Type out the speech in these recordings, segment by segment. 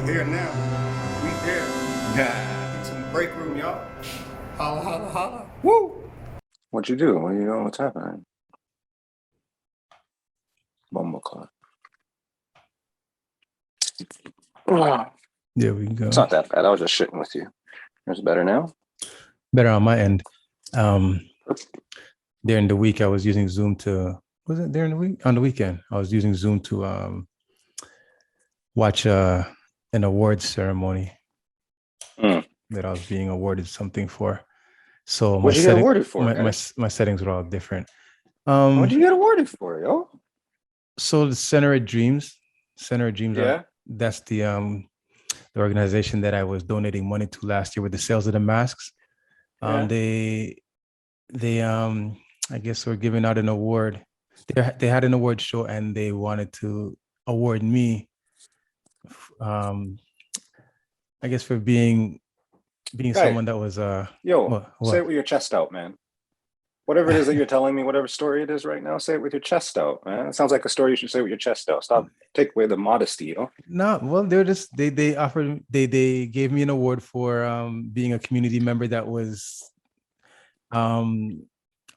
here now. We here. Yeah. It's in the break room, y'all. Holla, holla, holla. Woo! What'd you do? What do you know? What's happening? Bumbleclot. There we go. It's not that bad. I was just shitting with you. It's better now? Better on my end. During the week, I was using Zoom to, was it during the week? On the weekend, I was using Zoom to watch an awards ceremony that I was being awarded something for. So What'd you get awarded for? My settings were all different. What'd you get awarded for, yo? So the Center of Dreams, Yeah. that's the organization that I was donating money to last year with the sales of the masks. Yeah. They I guess were giving out an award. They had an award show and they wanted to award me, I guess, for being someone that was yo, say it with your chest out, man. Whatever it is that you're telling me, whatever story it is right now, say it with your chest out, man. It sounds like a story you should say with your chest out. Stop, take away the modesty, yo. No, well, they gave me an award for being a community member that was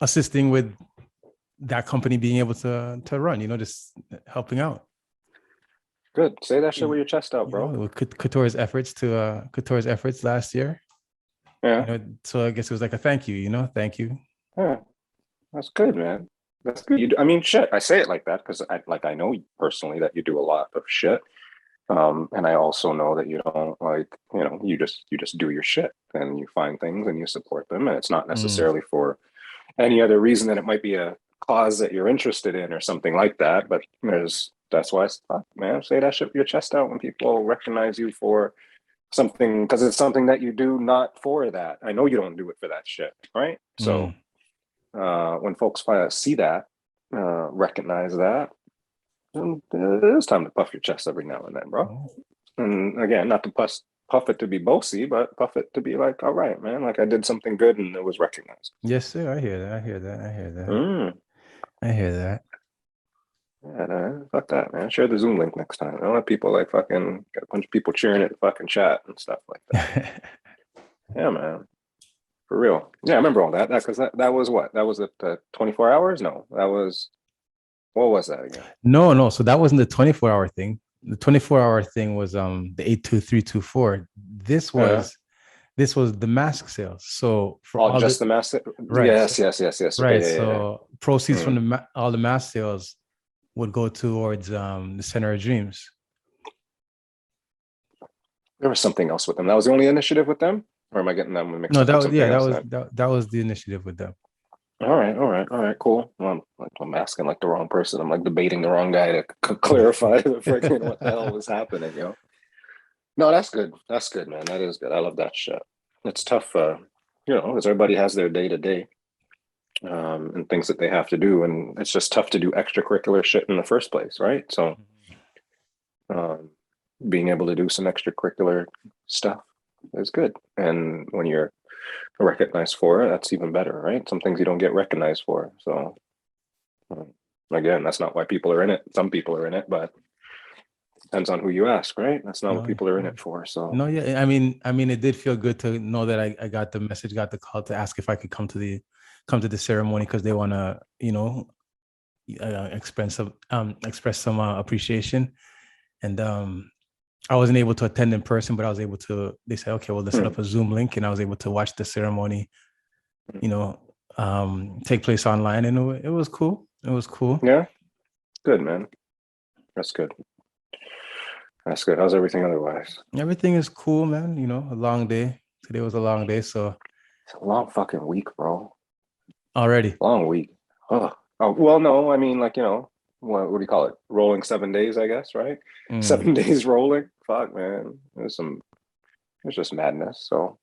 assisting with that company being able to run, just helping out. Good. Say that shit with your chest out, bro. With KUTURE's efforts last year. Yeah. So I guess it was like a thank you, thank you. Yeah. That's good, man. That's good. I mean, shit. I say it like that because I know personally that you do a lot of shit. And I also know that you don't you just do your shit and you find things and you support them. And it's not necessarily for any other reason than it might be a cause that you're interested in or something like that. But that's why man, say that shit with your chest out when people recognize you for something, because it's something that you do not for that. I know you don't do it for that shit, right? So when folks see that, recognize that, it is time to puff your chest every now and then, bro. And again, not to puff it to be bossy, but puff it to be like, all right, man, like I did something good and it was recognized. Yes, sir. I hear that. Yeah, fuck that, man. Share the Zoom link next time. I don't have people like fucking got a bunch of people cheering at the fucking chat and stuff like that. Yeah, man. For real. Yeah, I remember all that. Because that was what? That was the 24 hours? No, that was, what was that again? No. So that wasn't the 24-hour thing. The 24-hour thing was the 82324. This was the mask sales. So for all just the mask, right? Yes. Right. So proceeds from all the mask sales would go towards the Center of Dreams. There was something else with them. That was the only initiative with them, or am I getting them mixed up? No, that was the initiative with them. All right, cool. Well, I'm asking like the wrong person. I'm like debating the wrong guy to clarify the freaking what the hell was happening, yo. No, that's good. That's good, man. That is good. I love that shit. It's tough, because everybody has their day-to-day and things that they have to do, and it's just tough to do extracurricular shit in the first place, right? So being able to do some extracurricular stuff is good. And when you're recognized for it, that's even better, right? Some things you don't get recognized for. So again, that's not why people are in it. Some people are in it, but depends on who you ask, right? That's not what people are in it for. So no, yeah. I mean, it did feel good to know that I got the message, got the call to ask if I could come to the ceremony because they want to, express some appreciation. And I wasn't able to attend in person, but I was able to. They said, okay, well, let's set up a Zoom link, and I was able to watch the ceremony, take place online, and it was cool. It was cool. Yeah, good, man. That's good. That's good. How's everything otherwise? Everything is cool, man. A long day. Today was a long day, so it's a long fucking week, bro. Already. Long week. Oh well, no, I mean, like, what do you call it? Rolling 7 days, I guess, right? 7 days rolling. Fuck, man. It's just madness. So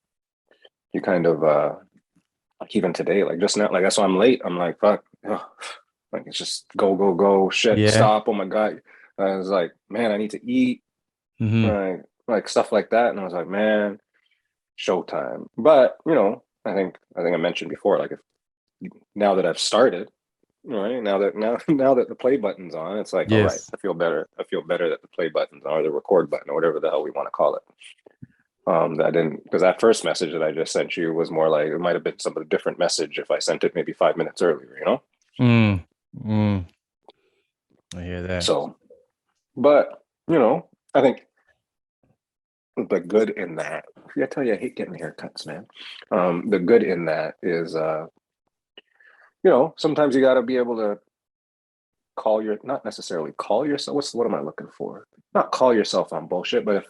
you kind of like even today, like just now, like that's why I'm late. I'm like, fuck, like it's just go, shit, stop. Oh my god. I was like, man, I need to eat. Like stuff like that. And I was like, man, showtime. But I think I mentioned before, like if now that I've started, right? Now that the play button's on, it's like, all right, Yes. I feel better. I feel better that the play button's on, or the record button, or whatever the hell we want to call it. That didn't, because that first message that I just sent you was more like, it might have been some different message if I sent it maybe 5 minutes earlier, you know? I hear that. So, but I think the good in that, I tell you, I hate getting haircuts, man. The good in that is, sometimes you got to be able to not necessarily call yourself. What am I looking for? Not call yourself on bullshit, but if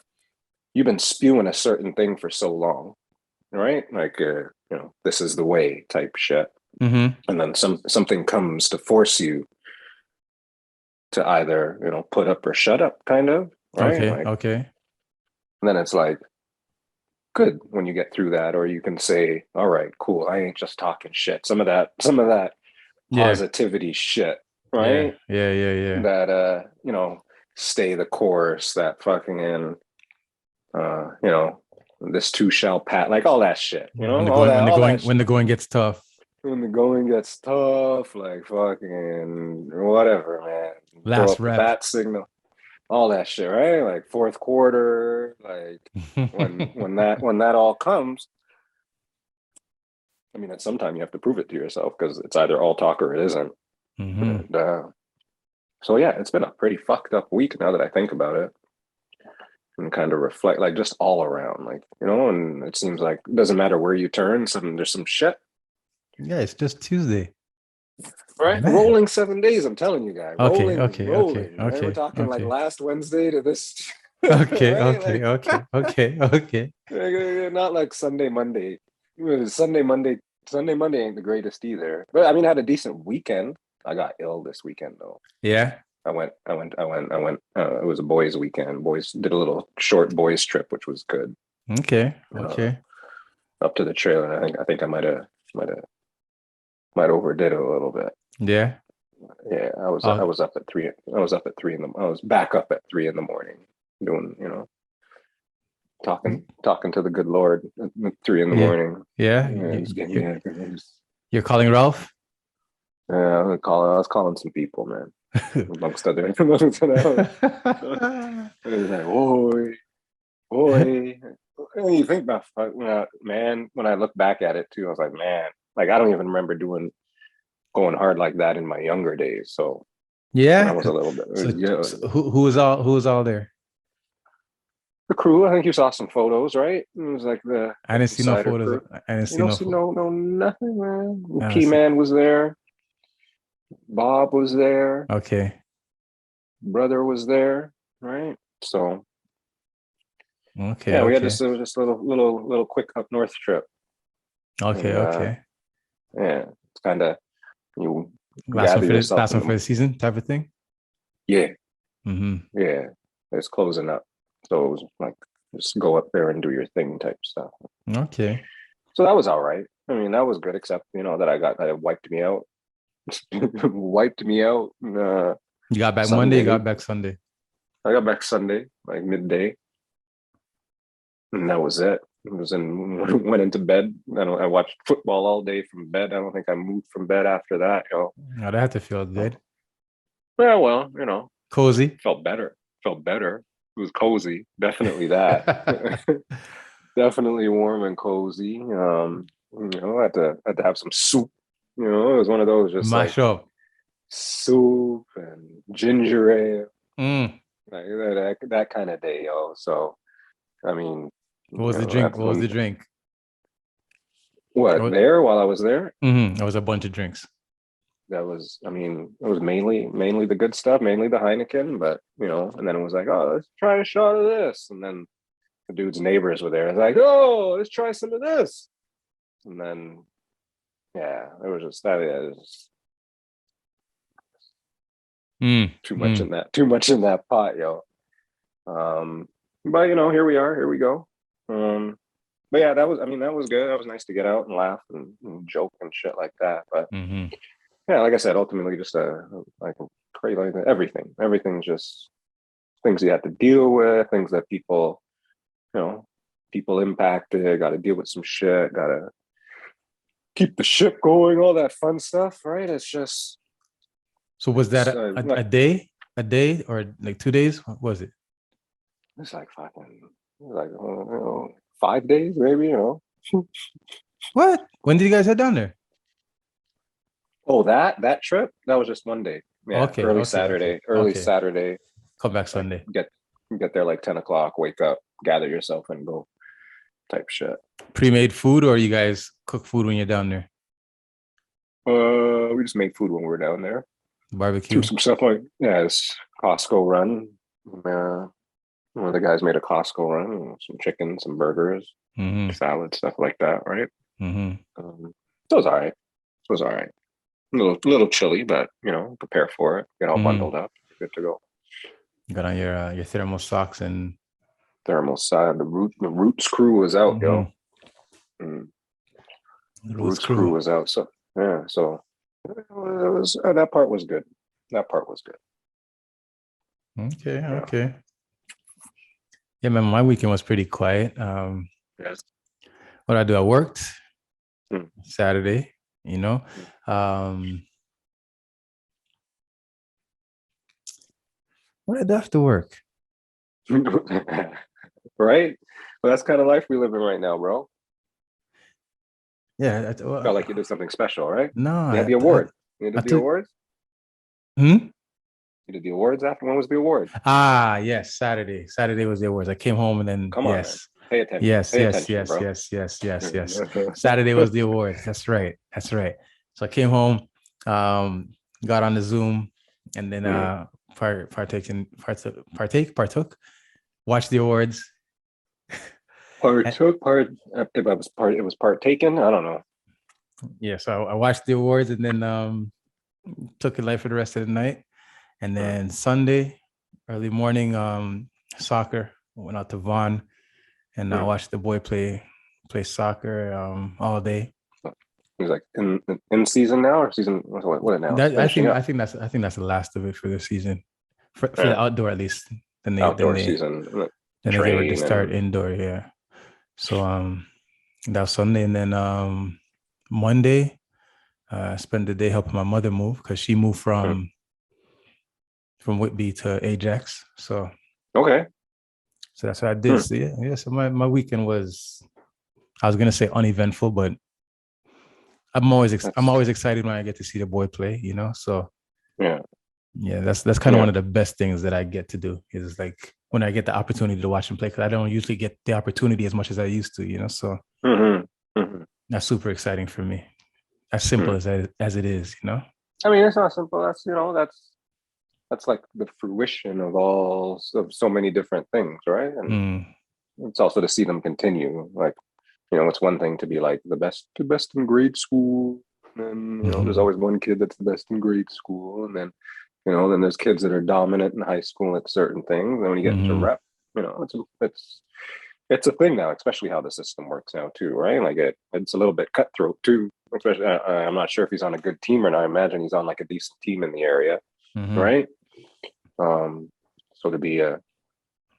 you've been spewing a certain thing for so long, right? Like, this is the way type shit. Mm-hmm. And then something comes to force you to either, put up or shut up, kind of, right? Okay. Like, Okay. and then it's like, good when you get through that, or you can say, all right, cool, I ain't just talking shit. Some of that Yeah. positivity shit, Yeah. right? Yeah. That stay the course, that fucking this too shall pass, like all that shit, When all that shit. the going gets tough. When the going gets tough, like fucking whatever, man. Throw Last up the rep. bat signal, all that shit, right? Like fourth quarter, like when that all comes, I mean, at some time you have to prove it to yourself because it's either all talk or it isn't. Mm-hmm. And so yeah, it's been a pretty fucked up week now that I think about it and kind of reflect, like just all around, like and it seems like it doesn't matter where you turn, there's some shit. Yeah, it's just Tuesday. Right, Man. rolling 7 days. I'm telling you, guys. Okay. Rolling. Right, we're talking like last Wednesday to this. Okay. Right? Okay. Not like Sunday, Monday. Sunday, Monday ain't the greatest either. But I mean, I had a decent weekend. I got ill this weekend though. Yeah. I went. It was a boys' weekend. Boys did a little short boys trip, which was good. Okay. Up to the trailer. I think I might have overdid it a little bit. Yeah. Yeah, I was up at 3. I was back up at 3 in the morning doing, talking to the good Lord at 3 in the morning. Yeah. You're calling Ralph? Yeah, I was calling some people, man. Amongst other it was like, boy. And you think about, man, when I look back at it too, I was like, man, like I don't even remember going hard like that in my younger days. So yeah, I was a little bit. So who was all there? The crew. I think you saw some photos, right? It was like I didn't see no photos. Crew. I didn't see no nothing, man. P-Man was there. Bob was there. Okay. Brother was there, right? So okay. Yeah, we had just a little quick up north trip. Okay. And, yeah, it's kind of you last gather yourself. Last one for the season type of thing. Yeah. Mm-hmm. Yeah, it's closing up, so it was like just go up there and do your thing type stuff. Okay. So that was all right. I mean, that was good, except that it wiped me out. Wiped me out. You got back Sunday. Monday. You got back Sunday. I got back Sunday, like midday, and that was it. Went into bed. I watched football all day from bed. I don't think I moved from bed after that. Oh, that had to feel good. Yeah, well, cozy. Felt better. It was cozy. Definitely that. Definitely warm and cozy. I had to have some soup. It was one of those just mash like up soup and ginger ale, like that kind of day, yo. So, I mean, what was the drink? What was the drink? What there while I was there? It was a bunch of drinks. That was, I mean, it was mainly the good stuff, mainly the Heineken, but and then it was like, oh, let's try a shot of this, and then the dude's neighbors were there. It's like, oh, let's try some of this, and then yeah, it was just that. Yeah, it was too much in that pot, yo. But here we are, here we go. But yeah, that was good. That was nice to get out and laugh and joke and shit like that. But yeah, like I said, ultimately just like crazy, like everything's just things you have to deal with, things that people impacted, got to deal with some shit, got to keep the ship going, all that fun stuff, right? It's just So was that a day or like 2 days? What was it? It's like fucking, like 5 days, maybe. What? When did you guys head down there? Oh, that trip, that was just one day. Yeah, Okay, early okay, Saturday. Early okay. Saturday. Come back Like Sunday. get there like 10 o'clock. Wake up, gather yourself, and go. Type shit. Pre-made food, or you guys cook food when you're down there? We just make food when we're down there. Barbecue. Do some stuff like it's Costco run. One of the guys made a Costco run. Some chicken, some burgers, salad, stuff like that. Right. So it was all right. It was all right. A little chilly, but prepare for it. Get all bundled up. Good to go. You got on your thermal socks and thermal side. The Roots crew was out, yo. Roots crew was out. So yeah, so it was that part was good. That part was good. Okay. Yeah, man, my weekend was pretty quiet. Yes. What I do, I worked Saturday, what did I do after work? Right? Well, that's kind of life we live in right now, bro. Yeah. Felt like you did something special, right? No. You had the award. You did the awards? You did the awards after? When was the award? Yes, Saturday. Saturday was the awards. I came home and then Come on, man. Pay attention. Yes, Pay attention, bro. yes. Saturday was the awards. That's right. So I came home, got on the Zoom, and then partook, watched the awards. It was partaken. I don't know. Yeah, so I watched the awards and then took it light for the rest of the night. And then Sunday, early morning, soccer. Went out to Vaughan and I watched the boy play soccer all day. He's like in season now or season what now? I think that's the last of it for the season. For the outdoor at least. Then season. Then they get ready to start indoor, yeah. So that was Sunday, and then Monday, I spent the day helping my mother move because she moved from Whitby to Ajax. So okay. So that's what I did. So yeah. So my weekend was, I was gonna say uneventful, but I'm always excited when I get to see the boy play. So yeah, that's kind of one of the best things that I get to do is like when I get the opportunity to watch him play, because I don't usually get the opportunity as much as I used to. So that's super exciting for me. As simple as it is. I mean, it's not simple. That's like the fruition of so many different things, right? And it's also to see them continue. Like, it's one thing to be like the best in grade school, and there's always one kid that's the best in grade school, and then then there's kids that are dominant in high school at certain things. And when you get into rep, it's a thing now, especially how the system works now too, right? Like it's a little bit cutthroat too. Especially, I'm not sure if he's on a good team or not. I imagine he's on like a decent team in the area, right? So to be a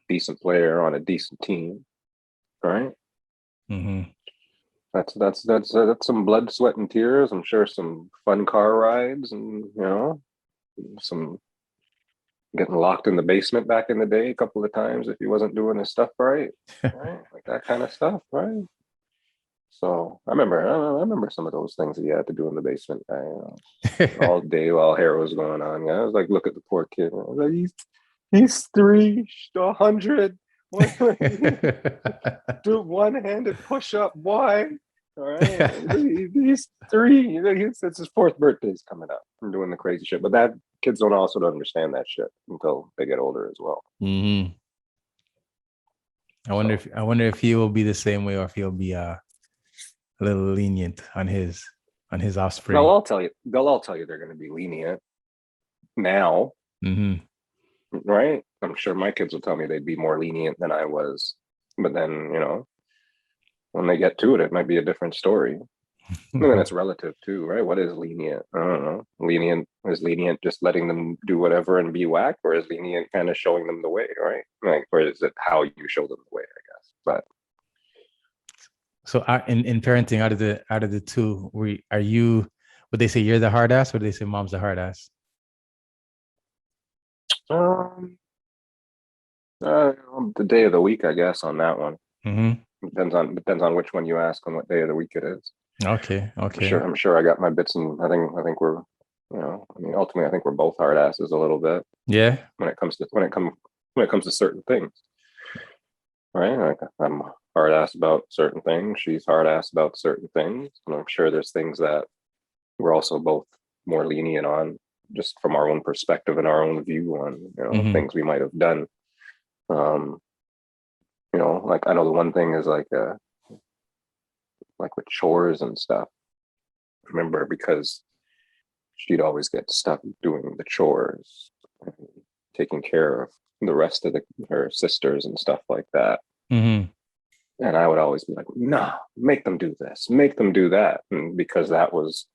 decent player on a decent team, right? That's some blood, sweat, and tears. I'm sure some fun car rides, and some getting locked in the basement back in the day a couple of times if he wasn't doing his stuff right, like that kind of stuff, right? So I remember some of those things that you had to do in the basement all day while hair was going on. Yeah, I was like, look at the poor kid. I was like, he's 300. Do one-handed push-up, boy. All right, he's 3. It's his 4th birthday's coming up. I'm doing the crazy shit, but that kids don't understand that shit until they get older as well. I wonder if he will be the same way, or if he'll be a little lenient on his offspring. They'll all tell you they're going to be lenient now, right? I'm sure my kids will tell me they'd be more lenient than I was, but then when they get to it, it might be a different story. And then it's relative too, right? What is lenient? I don't know. Is lenient just letting them do whatever and be whack, or is lenient kind of showing them the way, right? Like, or is it how you show them the way? I guess. But so, in parenting, out of the two, would they say you're the hard ass, or do they say mom's the hard ass? Um, the day of the week, I guess, on that one. Mm-hmm. Depends on which one you ask and what day of the week it is. Okay. I'm sure I got my bits, and I think we're, I mean, ultimately, I think we're both hard asses a little bit Yeah. when it comes to certain things, right? Like I'm hard ass about certain things. She's hard ass about certain things, and I'm sure there's things that we're also both more lenient on, just from our own perspective and our own view on, Mm-hmm. things we might have done. Um, like I know the one thing is like with chores and stuff. Remember, because she'd always get stuck doing the chores, and taking care of the rest of her sisters and stuff like that. Mm-hmm. And I would always be like, "No, make them do this, make them do that," and because that was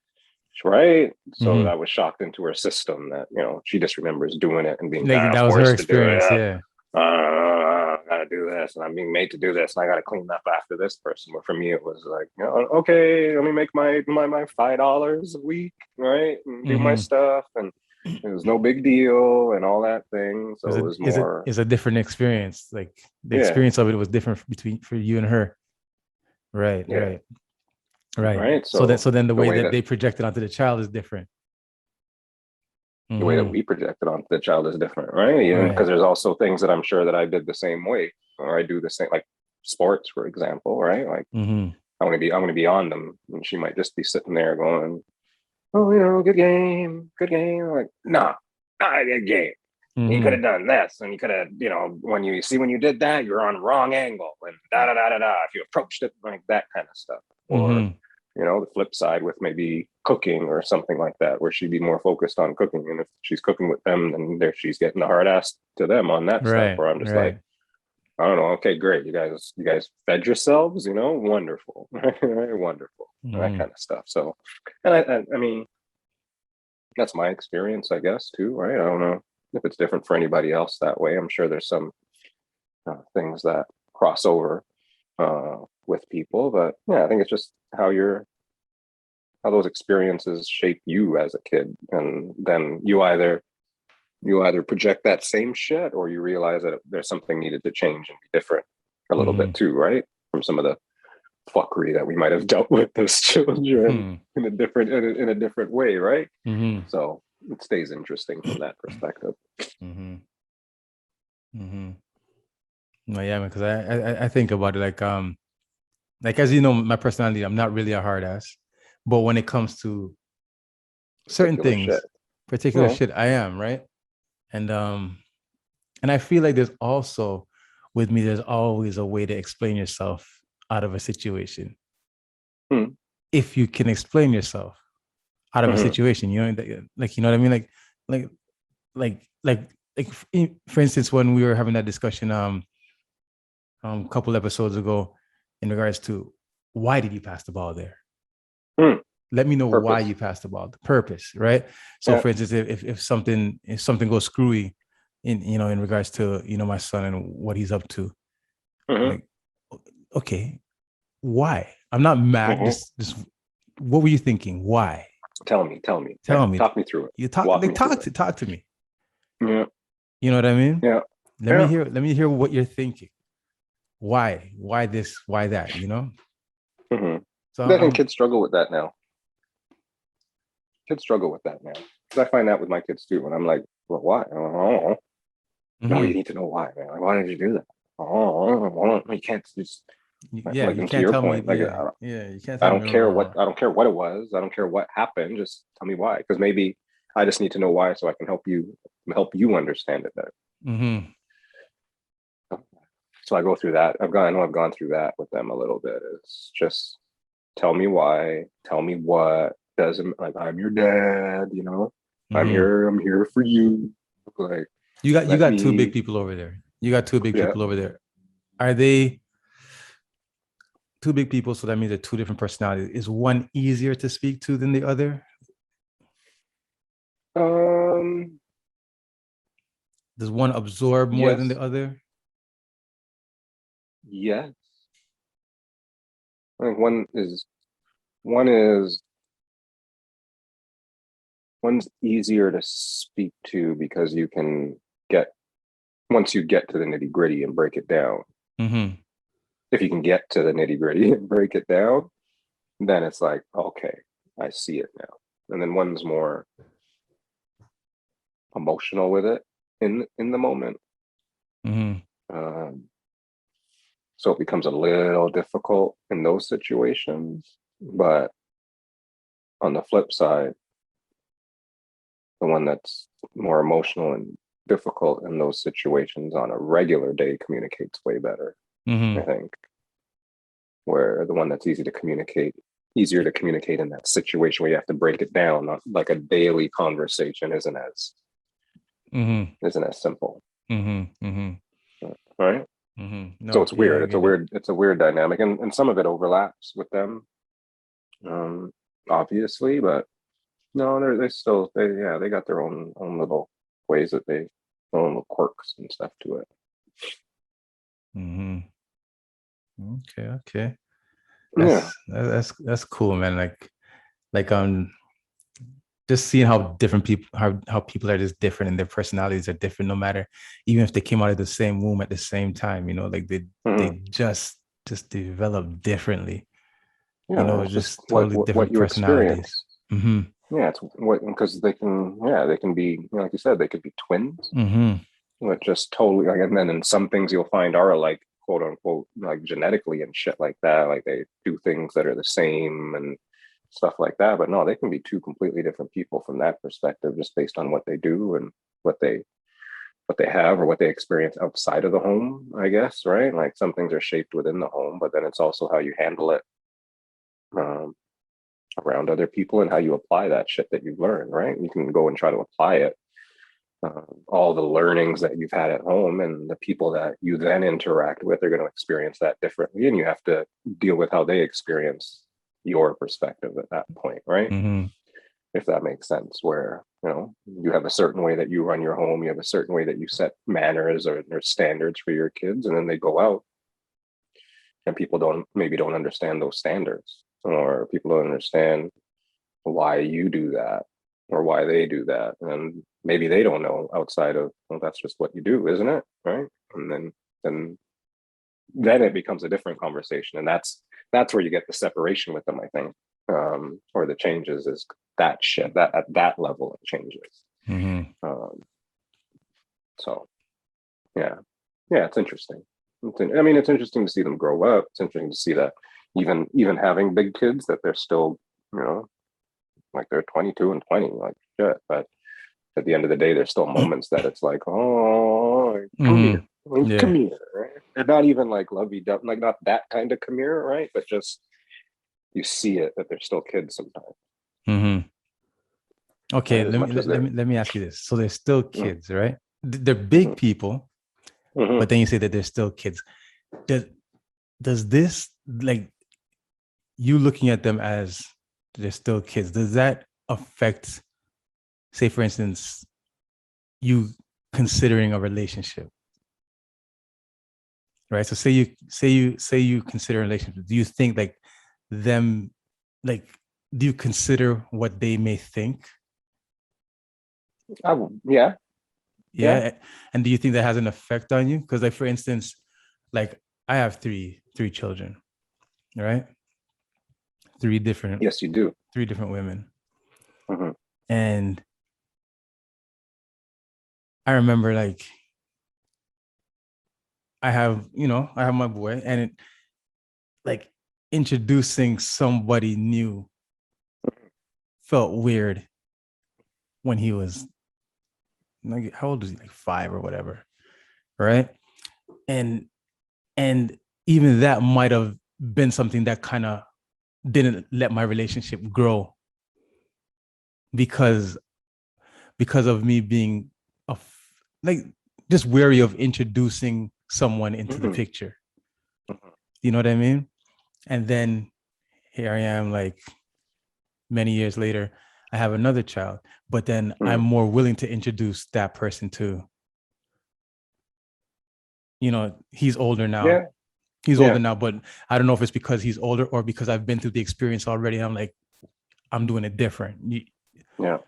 right. So Mm-hmm. that was shocked into her system that she just remembers doing it and being kind Like of that was her forced to do experience. it. Yeah. I gotta do this, and I'm being made to do this, and I gotta clean up after this person. But for me, it was like, okay, let me make my $5 a week, right, and do my Mm-hmm. stuff, and it was no big deal, and all that thing. So it was more, Is a different experience. Like the yeah, experience of it was different for you and her. Right. yeah, Right. Right. right. So then the The way way that that they projected onto the child is different. the way that Mm-hmm. we project it onto the child is different, right? Even Right. because there's also things that I'm sure that I did the same way, or I do the same, like sports, for example, right? Like Mm-hmm. I'm gonna be on them, and she might just be sitting there going, "Oh, good game." I'm like, nah, not a good game. You could Mm-hmm. have done this, and you could have, when you did that, you're on the wrong angle, and da da da da da. If you approached it like that kind of stuff, or Mm-hmm. the flip side with maybe cooking or something like that, where she'd be more focused on cooking, and if she's cooking with them, then there she's getting the hard ass to them on that stuff. Right. Where I'm just like, Right. I don't know, okay, great, you guys fed yourselves, wonderful, wonderful, that Mm-hmm. kind of stuff. So, and I mean, that's my experience, I guess, too, right? I don't know if it's different for anybody else that way. I'm sure there's some things that cross over with people, but yeah, I think it's just how those experiences shape you as a kid, and then you either project that same shit, or you realize that there's something needed to change and be different a little Mm-hmm. bit too, right? From some of the fuckery that we might have dealt with as children in a different way, right? Mm-hmm. So it stays interesting from that perspective. Mm-hmm. Mm-hmm. No, yeah, man, because I think about it like as you know, my personality, I'm not really a hard ass, but when it comes to certain Particular shit. things, particular Yeah. shit, I am, right? And and I feel like there's also with me, there's always a way to explain yourself out of a situation. Hmm. If you can explain yourself out of a Mm-hmm. situation, like you know what I mean? Like like for instance, when we were having that discussion a couple episodes ago in regards to why did you pass the ball there? Hmm. Let me know why Purpose. you passed the ball, the purpose, right? So Yeah. for instance, if something goes screwy in regards to my son and what he's up to, Mm-hmm. like, okay, why? I'm not mad. Mm-hmm. Just what were you thinking? Why? Tell me. Yeah. Tell me. Talk me through it. You talk. Walk They me through it. talk to me. Yeah. You know what I mean? Yeah. Let me Yeah. hear. Let me hear what you're thinking. Why? Why this? Why that? So Mm-hmm. I think I'm. kids struggle with that now. Kids struggle with that now. Because I find that with my kids too. When I'm like, well, why? Oh, no, you Mhm. need to know why, man. Like, why did you do that? Oh, you can't just Yeah, like, you and to can't your tell me. point, like Yeah, yeah, you can't I tell me. don't care what it was. I don't care what happened. Just tell me why. Because maybe I just need to know why so I can help you understand it better. Mm-hmm. So I go through that. I know I've gone through that with them a little bit. It's just tell me why, tell me what doesn't, like, I'm your dad, Mm-hmm. I'm here for you. Like, You let got two big me, people over there. You got two big yeah. people over there. Are they two big people? So that means they're two different personalities. Is one easier to speak to than the other? Um, Does one absorb more than yes, the other? yes. I think one is one's easier to speak to because you can once you get to the nitty gritty and break it down, if you can get to the nitty gritty and break it down, then it's like, okay, I see it now. And then one's more emotional with it in the moment. So it becomes a little difficult in those situations. But on the flip side, the one that's more emotional and difficult in those situations on a regular day communicates way better, I think. Where the one that's easier to communicate in that situation where you have to break it down, not like a daily conversation isn't as simple. Right? No, So it's weird. Yeah, It's a weird dynamic, and some of it overlaps with them, obviously, but no, they got their own little ways that their own little quirks and stuff to it. Okay. That's cool, man. Like just seeing how different people how people are just different and their personalities are different, no matter, even if they came out of the same womb at the same time, like they just develop differently. Yeah, it's just what totally different you personalities. experience. Yeah, it's what, because they can be, like you said, they could be twins, but just totally like, and then in some things you'll find are like, quote unquote, like genetically and shit like that, like they do things that are the same and stuff like that. But no, they can be two completely different people from that perspective, just based on what they do and what they have or what they experience outside of the home, I guess, right? Like some things are shaped within the home, but then it's also how you handle it around other people and how you apply that shit that you've learned, right? You can go and try to apply it, all the learnings that you've had at home, and the people that you then interact with are going to experience that differently, and you have to deal with how they experience your perspective at that point, right? If that makes sense, where you have a certain way that you run your home, you have a certain way that you set manners or standards for your kids, and then they go out and people don't understand those standards, or people don't understand why you do that or why they do that, and maybe they don't know outside of, well, that's just what you do, isn't it, right? And then it becomes a different conversation, and that's where you get the separation with them, I think, or the changes, is that shit that at that level it changes. So yeah, it's interesting. It's interesting to see them grow up. It's interesting to see that even having big kids, that they're still, like they're 22 and 20, like shit. But at the end of the day, there's still moments that it's like, oh, come here, come here. Right? They're not even like lovey-dovey, like not that kind of come here, right? But just you see it that they're still kids sometimes. Okay, let me ask you this. So they're still kids, right? They're big people, but then you say that they're still kids. Does this, like, you looking at them as they're still kids, does that affect, say for instance, you considering a relationship? Right. So say you consider a relationship. Do you think like them, like, do you consider what they may think? Yeah. And do you think that has an effect on you? Because, like, for instance, like I have three children, right? Yes, you do. 3 different women. And I remember, like, I have my boy, and like introducing somebody new felt weird when he was like, how old was he? Like 5 or whatever, right? And even that might have been something that kind of didn't let my relationship grow, because of me being like just wary of introducing someone into the picture. You know what I mean? And then here I am, like many years later, I have another child, but then I'm more willing to introduce that person to, he's older now. He's older now, but I don't know if it's because he's older or because I've been through the experience already. I'm like, I'm doing it different. You know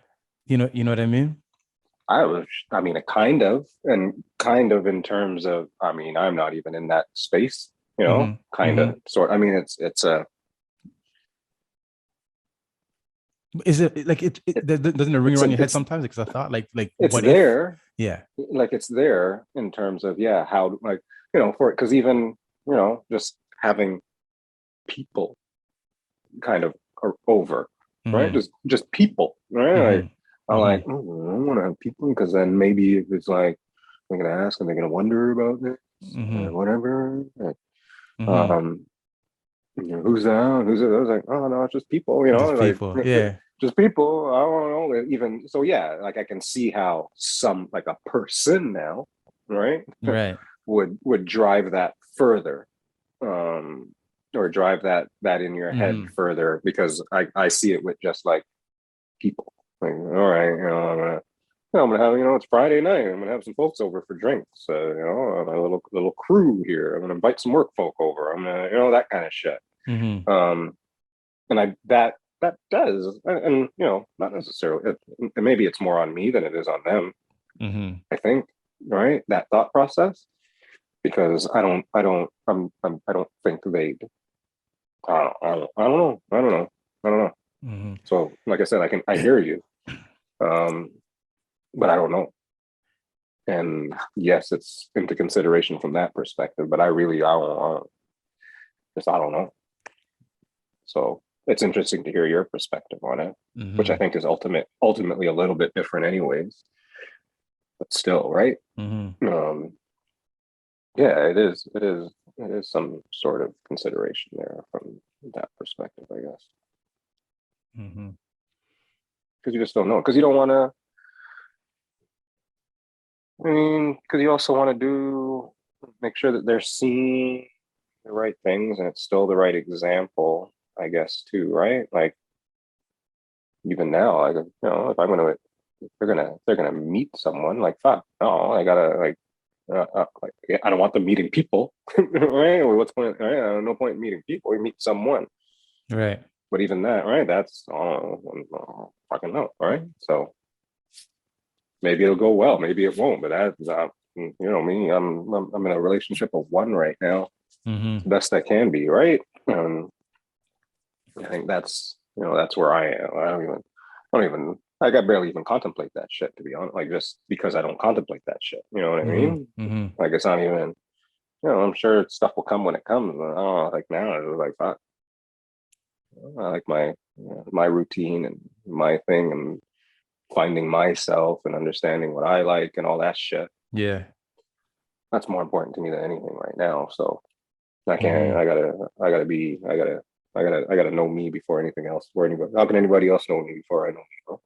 what I mean? I mean, a kind of, and kind of in terms of, I mean, I'm not even in that space, you know, kind of, sort. I mean, it's a. Is it like doesn't it ring around your head sometimes? Because I thought like it's what there. If? Yeah. Like it's there in terms of, yeah, how, like, you know, for, because even, you know, just having people kind of are over, right? Just people, right? Like, I'm like, I don't want to have people, because then maybe if it's like they're gonna ask and they're gonna wonder about this or whatever. You know, who's that? Who's it? I was like, oh no, it's just people, you know, Just like people. Yeah. just people. I don't know. Even so, yeah, like I can see how some, like a person now, right? Right. would drive that further, or drive that in your head further, because I see it with just like people. Like, all right, you know, I'm gonna have, you know, it's Friday night. I'm gonna have some folks over for drinks. You know, a little crew here. I'm gonna invite some work folk over. I'm gonna, you know, that kind of shit. And that does, and you know, not necessarily. Maybe it's more on me than it is on them. I think, right, that thought process, because I don't think they'd. I don't know. So, like I said, I hear you, but I don't know. And yes, it's into consideration from that perspective, but I don't know. So it's interesting to hear your perspective on it, which I think is ultimately a little bit different, anyways. But still, right? Yeah, it is some sort of consideration there from that perspective, I guess. Because you just don't know. Because you don't want to. I mean, because you also want to make sure that they're seeing the right things, and it's still the right example, I guess, too, right? Like, even now, like, you know, if they're gonna meet someone, like, fuck, no, I gotta like, I don't want them meeting people, right? Or what's point? Right? No point in meeting people. We meet someone, right? But even that, right? That's fucking no, right? So maybe it'll go well, maybe it won't. But that's you know me. I'm in a relationship of one right now, best I can be, right? I think that's, you know, that's where I am. I don't even like, I barely even contemplate that shit, to be honest. Like, just because I don't contemplate that shit, you know what I mean? Like, it's not even, you know, I'm sure stuff will come when it comes. But, like now it's like, fuck. I like my routine and my thing, and finding myself and understanding what I like and all that shit. Yeah, that's more important to me than anything right now. So I can't. I gotta know me before anything else. How can anybody else know me before I know me? Bro?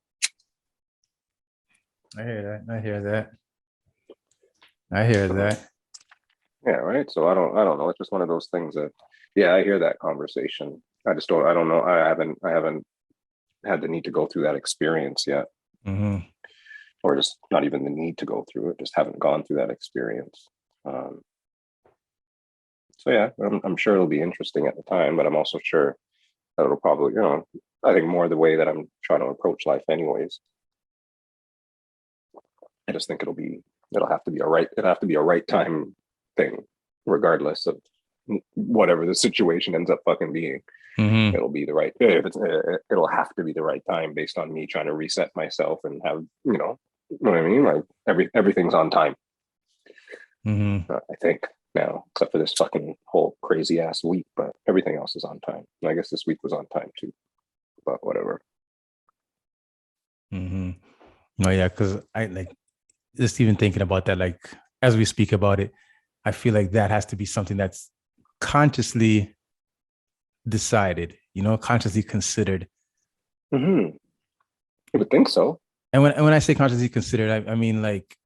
I hear that. Yeah, right. So I don't know. It's just one of those things that, yeah, I hear that conversation. I don't know. I haven't had the need to go through that experience yet. Or just not even the need to go through it. Just haven't gone through that experience. So yeah, I'm sure it'll be interesting at the time, but I'm also sure that it'll probably, you know, I think more the way that I'm trying to approach life anyways. I just think it'll have to be a right time thing, regardless of whatever the situation ends up fucking being. It'll be the right, it'll have to be the right time, based on me trying to reset myself and have, you know what I mean? Like, everything's on time. I think now, except for this fucking whole crazy ass week, but everything else is on time. And I guess this week was on time too, but whatever. No, yeah, because I like just even thinking about that, like, as we speak about it, I feel like that has to be something that's consciously decided, you know, consciously considered. I would think so. And when I say consciously considered, I mean like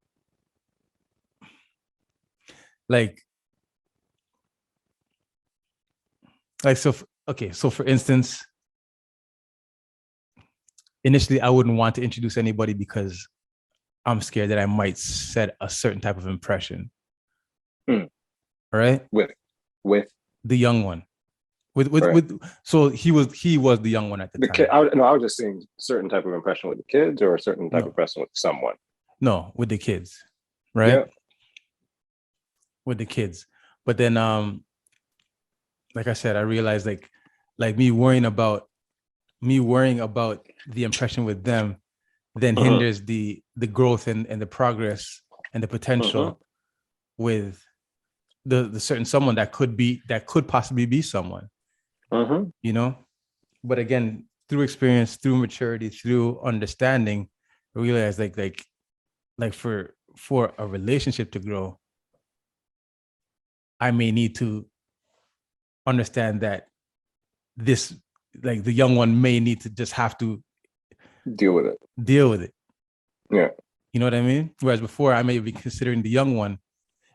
so. Okay, so for instance, initially I wouldn't want to introduce anybody because I'm scared that I might set a certain type of impression. Right? With the young one. So he was the young one at the time. I was just seeing a certain type of impression with the kids, or a certain type of impression with someone. No, with the kids, right? Yeah. With the kids. But then like I said, I realized like me worrying about the impression with them then hinders the growth and the progress and the potential with the certain someone that could possibly be someone, you know. But again, through experience, through maturity, through understanding, I realize like for a relationship to grow, I may need to understand that this, like, the young one may need to just have to Deal with it. Yeah. You know what I mean? Whereas before I may be considering the young one,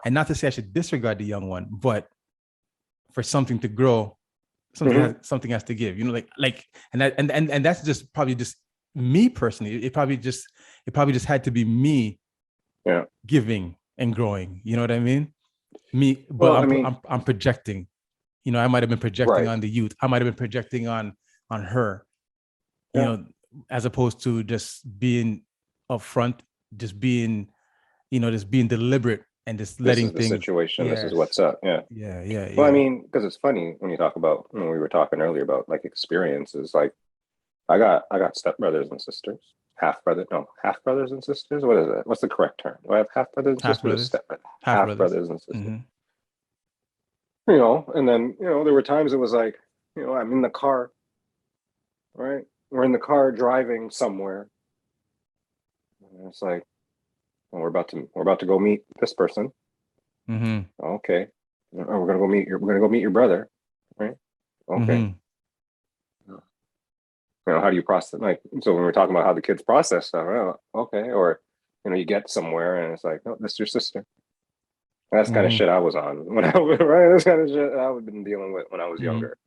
and not to say I should disregard the young one, but for something to grow, something has to give, you know, and that's just probably just me personally. It probably just had to be me giving and growing. You know what I mean? Me, but Well, I'm projecting. You know, I might have been projecting on the youth. I might have been projecting on her. You know, as opposed to just being upfront, just being, you know, just being deliberate and just letting things. This is the situation. This is what's up. Yeah. Well, I mean, because it's funny when you talk about, when we were talking earlier about like experiences. Like, I got stepbrothers and sisters, half brothers and sisters. What is it? What's the correct term? Do I have half brothers and sisters? Half brothers and sisters. You know, and then, you know, there were times it was like, you know, I'm in the car, right? We're in the car driving somewhere. And it's like, well, we're about to go meet this person. Okay. We're gonna go meet your brother, right? Okay. You know, how do you process? Like, so when we're talking about how the kids process stuff, oh, okay, or, you know, you get somewhere and it's like, oh, this is your sister. That's kind of shit I was on when I was, right. That's kind of shit I've been dealing with when I was younger.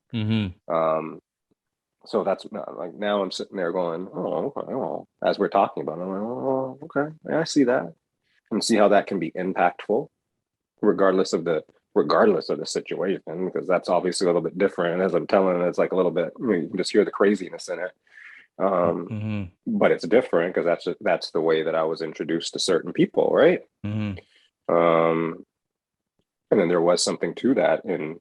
So that's like, now I'm sitting there going, oh, okay, oh, as we're talking about it, I'm like, oh, okay, yeah, I see that, and see how that can be impactful, regardless of the situation, because that's obviously a little bit different. And as I'm telling it, it's like a little bit, you can just hear the craziness in it. But it's different because that's the way that I was introduced to certain people, right? And then there was something to that in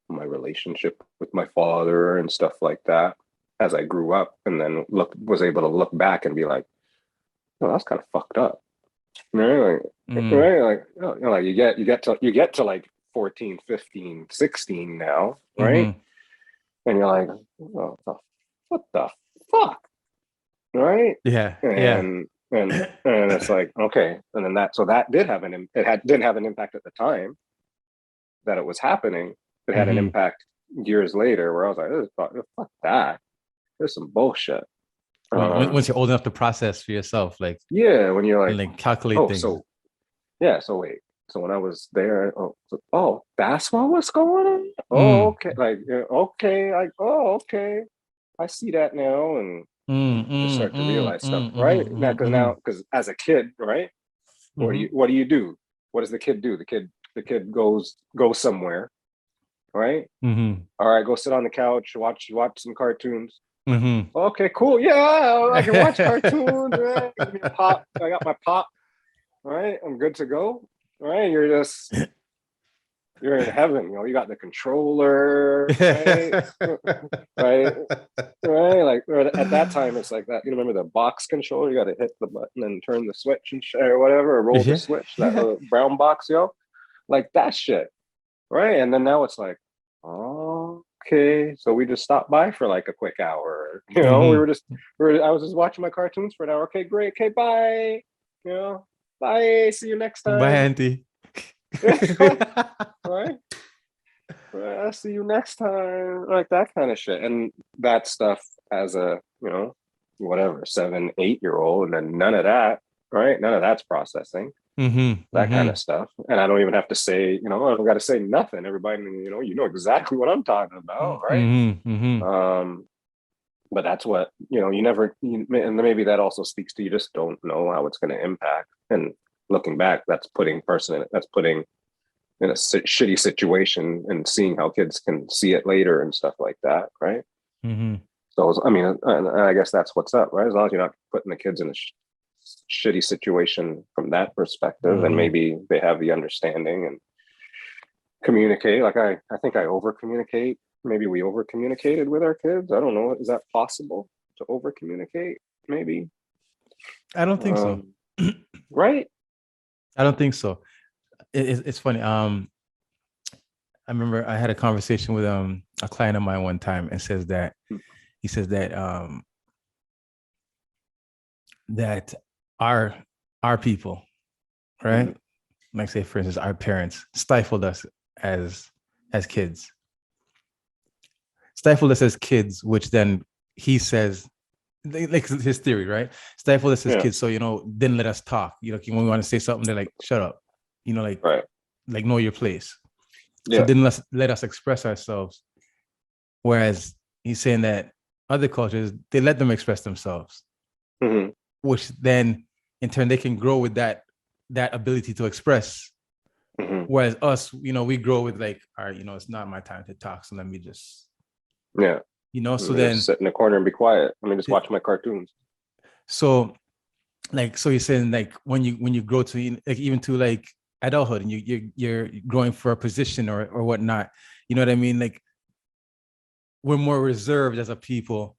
my relationship with my father and stuff like that as I grew up, and then was able to look back and be like, oh, that's kind of fucked up. Right? Right? Like, you know, like you get to like 14, 15, 16 now, right? And you're like, oh, what the fuck? Right? And it's like, okay. And then that didn't have an impact at the time that it was happening. It had an impact years later where I was like, fuck that. There's some bullshit. Once you're old enough to process for yourself, like, when you're like calculate things. So wait. So when I was there, that's what was going on. Oh, okay. Like, okay. Like, oh, okay. I see that now, and you start to realize stuff, right? Because as a kid, right? What do you do? What does the kid do? The kid goes somewhere, right? All right, go sit on the couch, watch some cartoons. Okay, cool. Yeah, I can watch cartoons. Right? Give me a pop. I got my pop. All right, I'm good to go. All right, you're in heaven. You know, you got the controller, right? right. Like, at that time, it's like that. You remember the box controller? You got to hit the button and turn the switch and or whatever, or roll the switch. That brown box, like that shit, right? And then now it's like, oh, okay, so we just stopped by for like a quick hour. You know, I was just watching my cartoons for an hour. Okay, great. Okay, bye. You know, bye. See you next time. Bye, auntie. Right? I'll see you next time. Like that kind of shit. And that stuff as a, you know, whatever, 7, 8-year-old, and then none of that, right? None of that's processing. That kind of stuff. And I don't even have to say, you know, I don't got to say nothing. Everybody, you know exactly what I'm talking about, right? But that's what, you know, and maybe that also speaks to, you just don't know how it's going to impact. And looking back, that's putting in a shitty situation and seeing how kids can see it later and stuff like that, right? So I mean, I guess that's what's up, right? As long as you're not putting the kids in a shitty situation from that perspective, and maybe they have the understanding and communicate. Like I think I over communicate. Maybe we over communicated with our kids. I don't know. Is that possible to over communicate? Maybe. I don't think so. Right? I don't think so. It's funny. I remember I had a conversation with a client of mine one time, and he says that that our people, right? Like say for instance, our parents stifled us as kids. Stifled us as kids, which then he says, like his theory, right? Stifled us as kids, so didn't let us talk. When we want to say something, they're like, "Shut up," like right, like know your place. Yeah. So didn't let us express ourselves. Whereas he's saying that other cultures, they let them express themselves, which then in turn they can grow with that ability to express. Whereas us, we grow with like, all right, it's not my time to talk, so let me just so then just sit in the corner and be quiet. Let me just watch my cartoons. So you're saying like when you grow to like even to like adulthood and you're growing for a position or whatnot, you know what I mean? Like we're more reserved as a people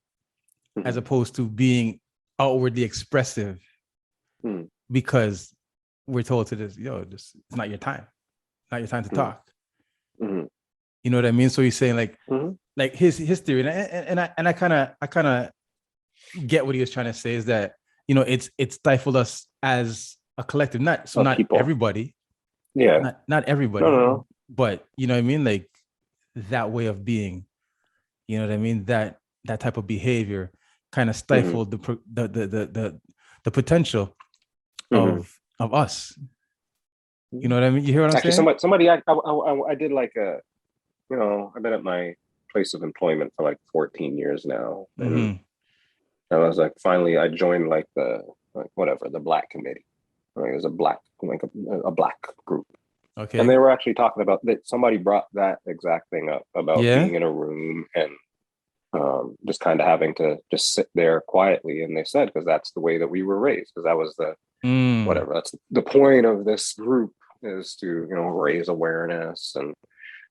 as opposed to being outwardly expressive because we're told to this, it's not your time. Not your time to talk. You know what I mean? So he's saying like his theory, and I kind of get what he was trying to say is that it's stifled us as a collective, not people. Everybody, not everybody, no. But you know what I mean, like that way of being, you know what I mean, that type of behavior kind of stifled the potential of us. You know what I mean? You hear what I'm saying? Actually, somebody I did like I've been at my place of employment for like 14 years now, and I was like, finally, I joined like the black committee. Like, it was a black group. Okay. And they were actually talking about that. Somebody brought that exact thing up about being in a room and just kind of having to just sit there quietly. And they said, because that's the way that we were raised, because that was that's the point of this group, is to, raise awareness and,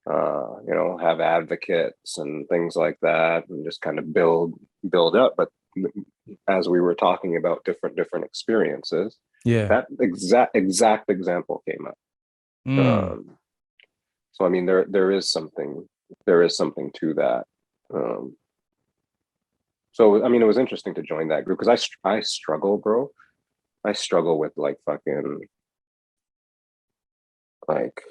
have advocates and things like that, and just kind of build up. But as we were talking about different experiences, that exact example came up. So I mean, there is something to that. So I mean, it was interesting to join that group because I struggle, bro. I struggle with like fucking like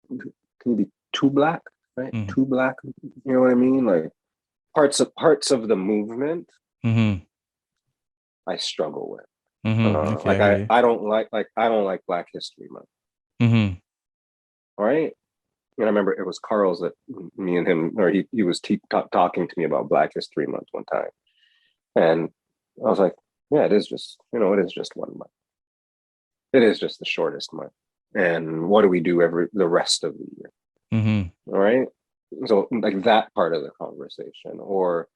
can you be too black, right? Too black, you know what I mean? Like parts of the movement, I struggle with. Okay, I don't like Black History Month. All right. And I remember it was Carl's that me and him, or he was talking to me about Black History Month one time. And I was like, yeah, it is just 1 month. It is just the shortest month. And what do we do the rest of the year? All right. So like that part of the conversation, or,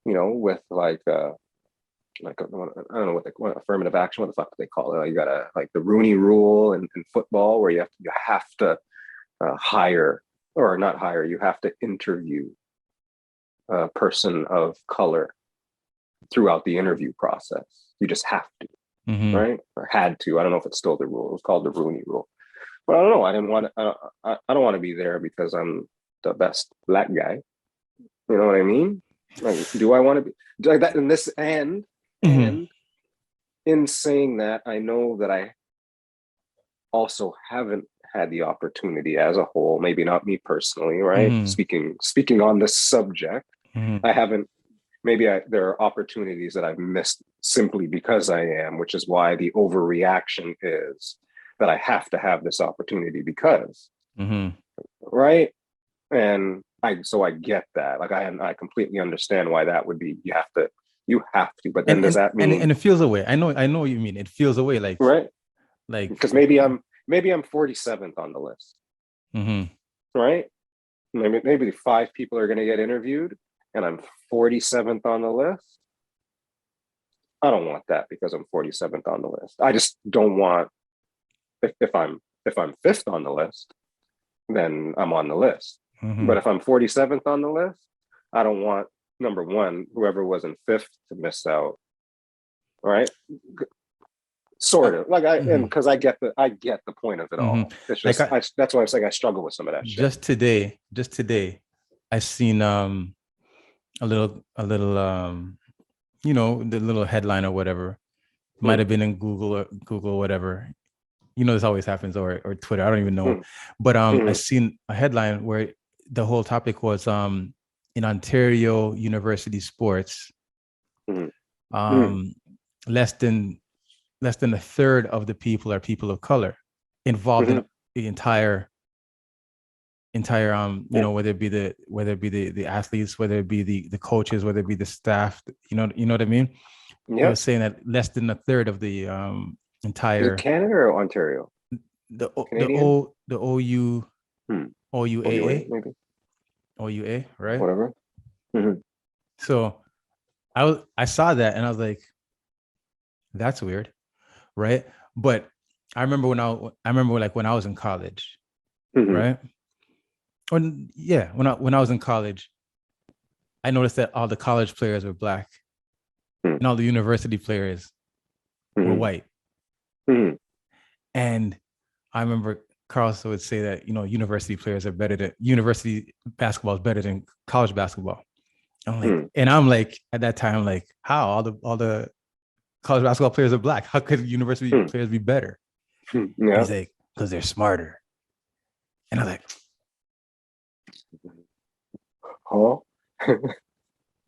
with like I don't know what affirmative action, what the fuck do they call it? You gotta like the Rooney Rule in football, where you have to hire, or not hire, you have to interview a person of color throughout the interview process. You just have to, right? Or had to. I don't know if it's still the rule. It was called the Rooney Rule. But I don't know. I didn't want to. I don't want to be there because I'm the best black guy. You know what I mean? Like, do I want to be like that in this end? And in saying that, I know that I also haven't had the opportunity as a whole, maybe not me personally, right? Speaking on this subject, I haven't, there are opportunities that I've missed simply because I am, which is why the overreaction is that I have to have this opportunity because, right? And I get that. Like I completely understand why that would be, you have to, but then does that mean? And it feels away. I know what you mean. It feels away, like, right. Like, because maybe I'm 47th on the list, right? Maybe 5 people are going to get interviewed, and I'm 47th on the list. I don't want that because I'm 47th on the list. I just don't want if I'm 5th on the list, then I'm on the list. But if I'm 47th on the list, I don't want number one, whoever was in 5th to miss out. Right? Sort of like and because I get the point of it all. It's just like that's why I was like I struggle with some of that shit. Just today, I seen a little you know, the little headline or whatever. Might have been in Google or whatever. You know, this always happens, or Twitter. I don't even know. But I seen a headline where the whole topic was in Ontario university sports, less than a third of the people are people of color involved in the entire you know, whether it be the athletes, whether it be the coaches, whether it be the staff, you know what I mean? Yeah. It was saying that less than a third of the entire Canada or Ontario? the Canadian? the OU OUAA maybe OUA, right? whatever. So I saw that and I was like, that's weird, right? But I remember when I was in college, right? When I was in college, I noticed that all the college players were black and all the university players were white. And I remember Carlson would say that, you know, university basketball is better than college basketball. I'm like, at that time, like, how all the college basketball players are black? How could university players be better? Yeah. He's like, because they're smarter. And I'm like, huh?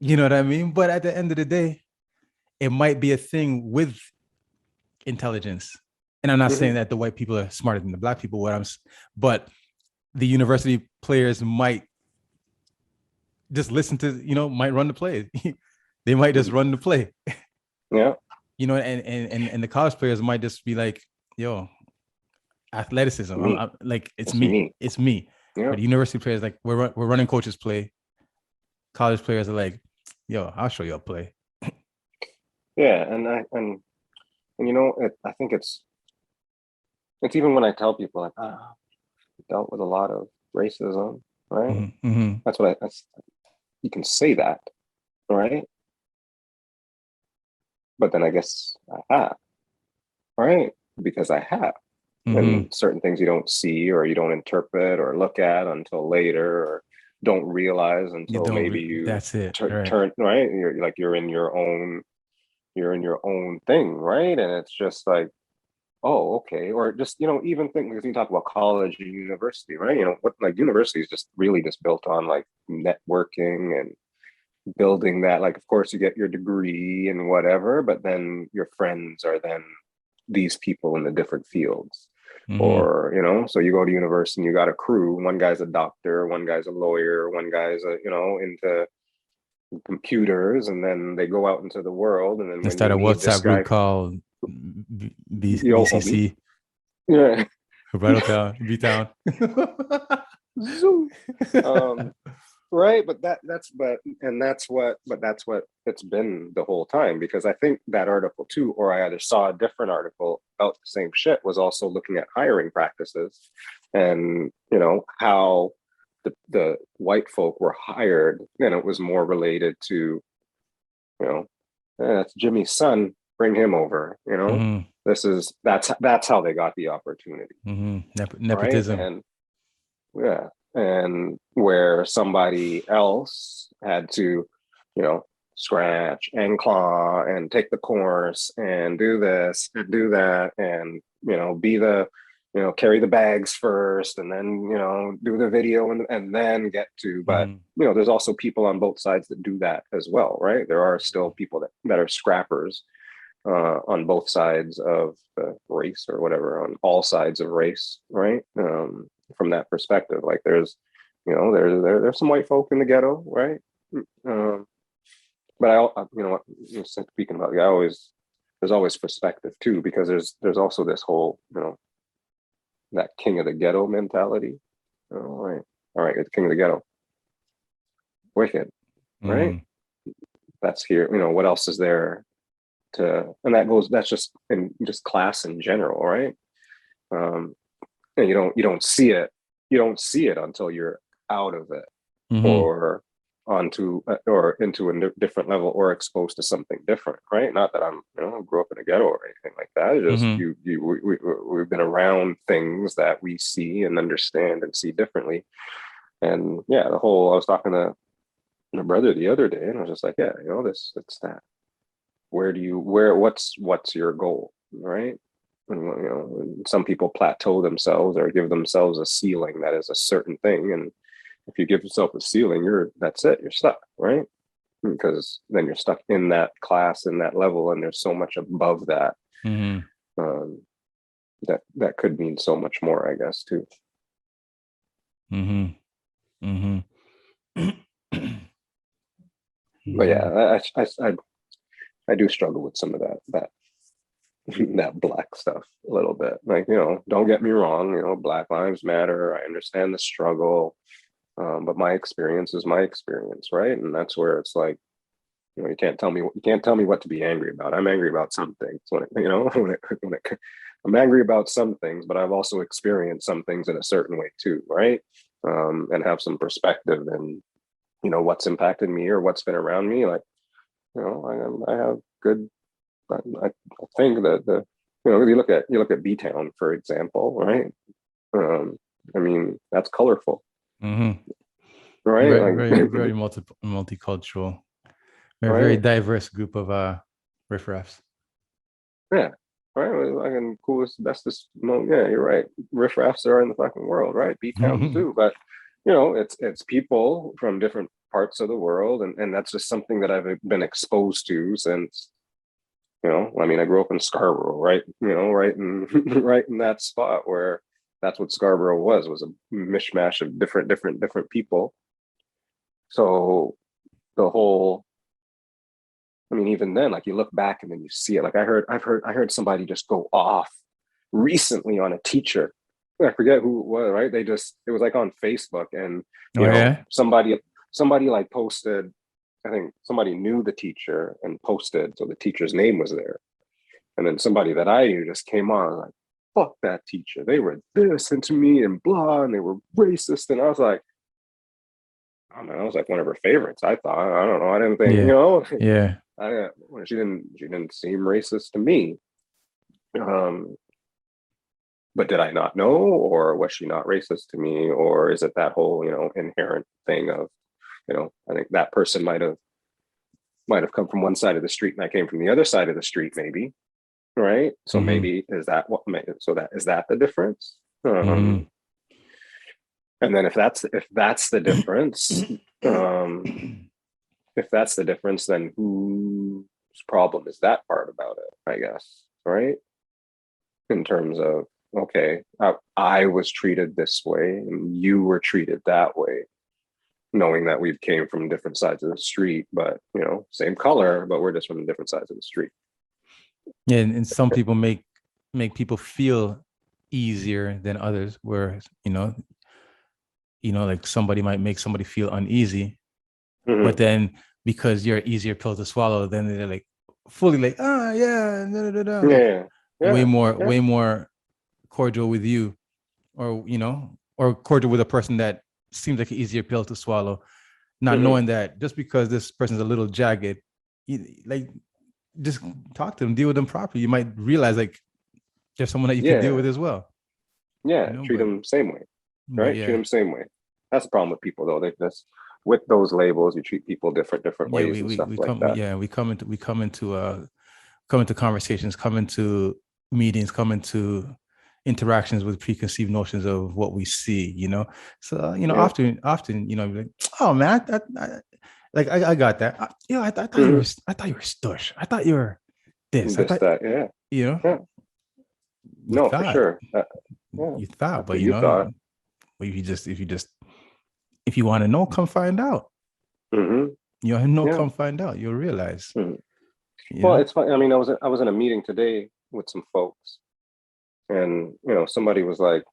you know what I mean? But at the end of the day, it might be a thing with intelligence. And I'm not saying that the white people are smarter than the black people, but the university players might just listen to, you know, might run the play. They might just run the play. Yeah. You know, and the college players might just be like, yo, athleticism. I'm like, it's me. It's me. Yeah. But the university players, like, we're running coaches play. College players are like, yo, I'll show you a play. Yeah, and you know, I think it's even when I tell people like, I dealt with a lot of racism, right? That's you can say that, right? But then I guess I have, right? Because I have. And certain things you don't see or you don't interpret or look at until later or don't realize until maybe you that's it. turn right. You're in your own thing, right? And it's just like, oh, okay. Or just, you know, even think because you talk about college and university, right? You know, what like university is just really just built on like networking and building that. Like, of course, you get your degree and whatever, but then your friends are then these people in the different fields. Or, you know, so you go to university and you got a crew. One guy's a doctor, one guy's a lawyer, one guy's into computers, and then they go out into the world. And then they start a WhatsApp group called BCC. Yeah. Right town, B town. Right, but that's what it's been the whole time, because I think that article too, or I either saw a different article about the same shit, was also looking at hiring practices and, you know, how the white folk were hired, and it was more related to, you know, that's Jimmy's son, bring him over, you know. That's how they got the opportunity. Nepotism. Right? And yeah. And where somebody else had to, you know, scratch and claw and take the course and do this and do that and, you know, be the, you know, carry the bags first and then, you know, do the video and then get to, but, you know, there's also people on both sides that do that as well, right? There are still people that are scrappers on both sides of the race or whatever, on all sides of race, right? From that perspective, like there's, you know, there's some white folk in the ghetto, right? But you know what, speaking about there's always perspective too, because there's also this whole, you know, that king of the ghetto mentality. All right, you're the king of the ghetto. Wicked, right? That's here. You know, what else is there and that's just in just class in general, right? And you don't see it until you're out of it, Mm-hmm. or onto or into a different level, or exposed to something different, right? Not that I'm, grew up in a ghetto or anything like that. It's just Mm-hmm. we've been around things that we see and understand and see differently. And yeah, I was talking to my brother the other day, and I was just like, yeah, it's that. What's your goal, right? And, some people plateau themselves or give themselves a ceiling that is a certain thing, and if you give yourself a ceiling, that's it, you're stuck, right? Because then you're stuck in that class, in that level, and there's so much above that, Mm-hmm. um, that could mean so much more, I guess, too. Mm-hmm. Mm-hmm. But yeah, I do struggle with some of that that black stuff a little bit. Like, don't get me wrong, Black Lives Matter. I understand the struggle, but my experience is my experience, right? And that's where it's like, you can't tell me what to be angry about. I'm angry about some things. I'm angry about some things, but I've also experienced some things in a certain way too, right? And have some perspective, and what's impacted me or what's been around me. Like, I have good. I think that you look at B Town, for example, right? I mean, that's colorful, Mm-hmm. right? Very, very, Like, very multicultural. Very, very right? diverse group of riffraffs. Yeah, right. Fucking coolest, bestest. Yeah, you're right. Riffraffs are in the fucking world, right? B towns too, but it's people from different parts of the world, and that's just something that I've been exposed to since. I mean, I grew up in Scarborough, right? Right in right in that spot where that's what Scarborough was a mishmash of different people. So the whole, I mean, even then, like, you look back and then you see it. Like, I heard somebody just go off recently on a teacher. I forget who it was, right? It was like on Facebook, and Oh yeah. somebody like posted. I think somebody knew the teacher and posted, so the teacher's name was there. And then somebody that I knew just came on like, "Fuck that teacher! They were this and to me and blah, and they were racist." And I was like, I don't know, I was like one of her favorites. I thought, I don't know, I didn't think, Yeah. Yeah. she didn't seem racist to me. But did I not know, or was she not racist to me, or is it that whole inherent thing of I think that person might have come from one side of the street and I came from the other side of the street, maybe, right? So Mm-hmm. maybe is that the difference? Mm-hmm. And then if that's the difference, if that's the difference, then whose problem is that part about it? I guess, right? In terms of, okay, I was treated this way and you were treated that way, knowing that we came from different sides of the street, but same color, but we're just from different sides of the street. Yeah, and some people make people feel easier than others, where like somebody might make somebody feel uneasy, but Mm-hmm. then because you're an easier pill to swallow, then they're like fully like, yeah, no, no, no, like Yeah, yeah, yeah. way more cordial with you, or or cordial with a person that seems like an easier pill to swallow, not Mm-hmm. knowing that just because this person's a little jagged, like, just talk to them, deal with them properly. You might realize like there's someone that you could deal Yeah, with as well, yeah. Treat them same way, but right? Treat yeah, them same way. That's the problem with people, though. They just, with those labels, you treat people different yeah, ways and stuff like that. come into conversations, come into meetings, come into interactions with preconceived notions of what we see, so Yeah. often like, oh man, like I got that. I thought you Mm-hmm. were, stush. I thought you were this. I This, thought, that, yeah, you know, yeah. you No, for thought, sure. Yeah, that's but what you thought. if you want to know, come find out. Mm-hmm. Yeah. Come find out. You'll realize, Mm-hmm. you Well, know. it's funny. I mean, I was in a meeting today with some folks, and somebody was like,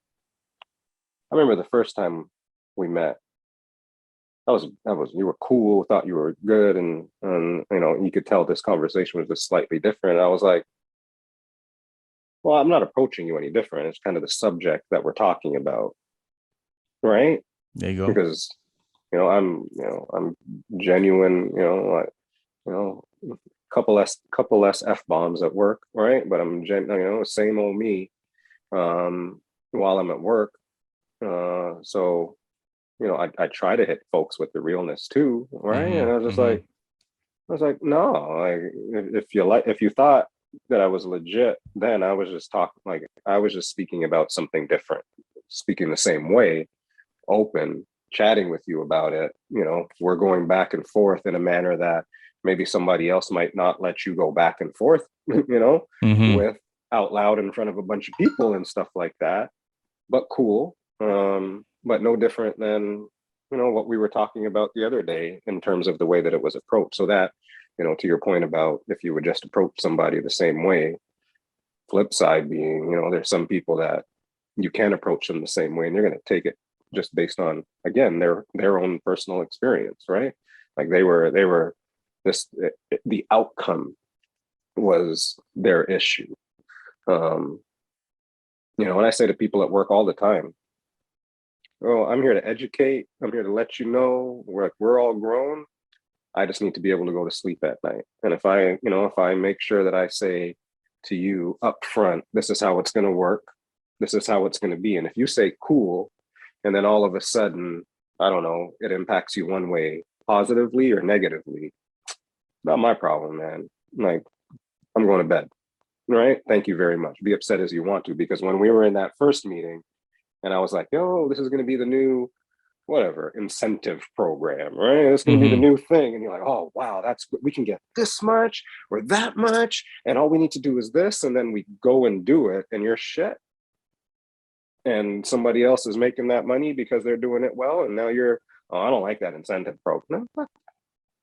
I remember the first time we met, you were cool, thought you were good, and you could tell this conversation was just slightly different. I was like, well, I'm not approaching you any different. It's kind of the subject that we're talking about, right? There you go. Because I'm genuine, like, couple less F-bombs at work, right? But I'm same old me while I'm at work. So I try to hit folks with the realness too, right? And I was just like, no, like if you thought that I was legit, then I was just speaking about something different, speaking the same way, open, chatting with you about it. We're going back and forth in a manner that maybe somebody else might not let you go back and forth, with out loud in front of a bunch of people and stuff like that. But cool. But no different than, what we were talking about the other day in terms of the way that it was approached. So that, to your point about if you would just approach somebody the same way, flip side being, there's some people that you can approach them the same way and they're going to take it just based on, again, their own personal experience, right? Like they were the outcome was their issue. When I say to people at work all the time, oh, I'm here to educate. I'm here to let you know we're all grown. I just need to be able to go to sleep at night. And if I make sure that I say to you up front, this is how it's going to work. This is how it's going to be. And if you say cool, and then all of a sudden, I don't know, it impacts you one way positively or negatively, not my problem, man. Like, I'm going to bed. Right? Thank you very much. Be upset as you want to, because when we were in that first meeting and I was like, yo, this is going to be the new whatever incentive program, right? It's going to be the new thing. And you're like, oh, wow, we can get this much or that much. And all we need to do is this. And then we go and do it and you're shit. And somebody else is making that money because they're doing it well. And now you're, oh, I don't like that incentive program. No,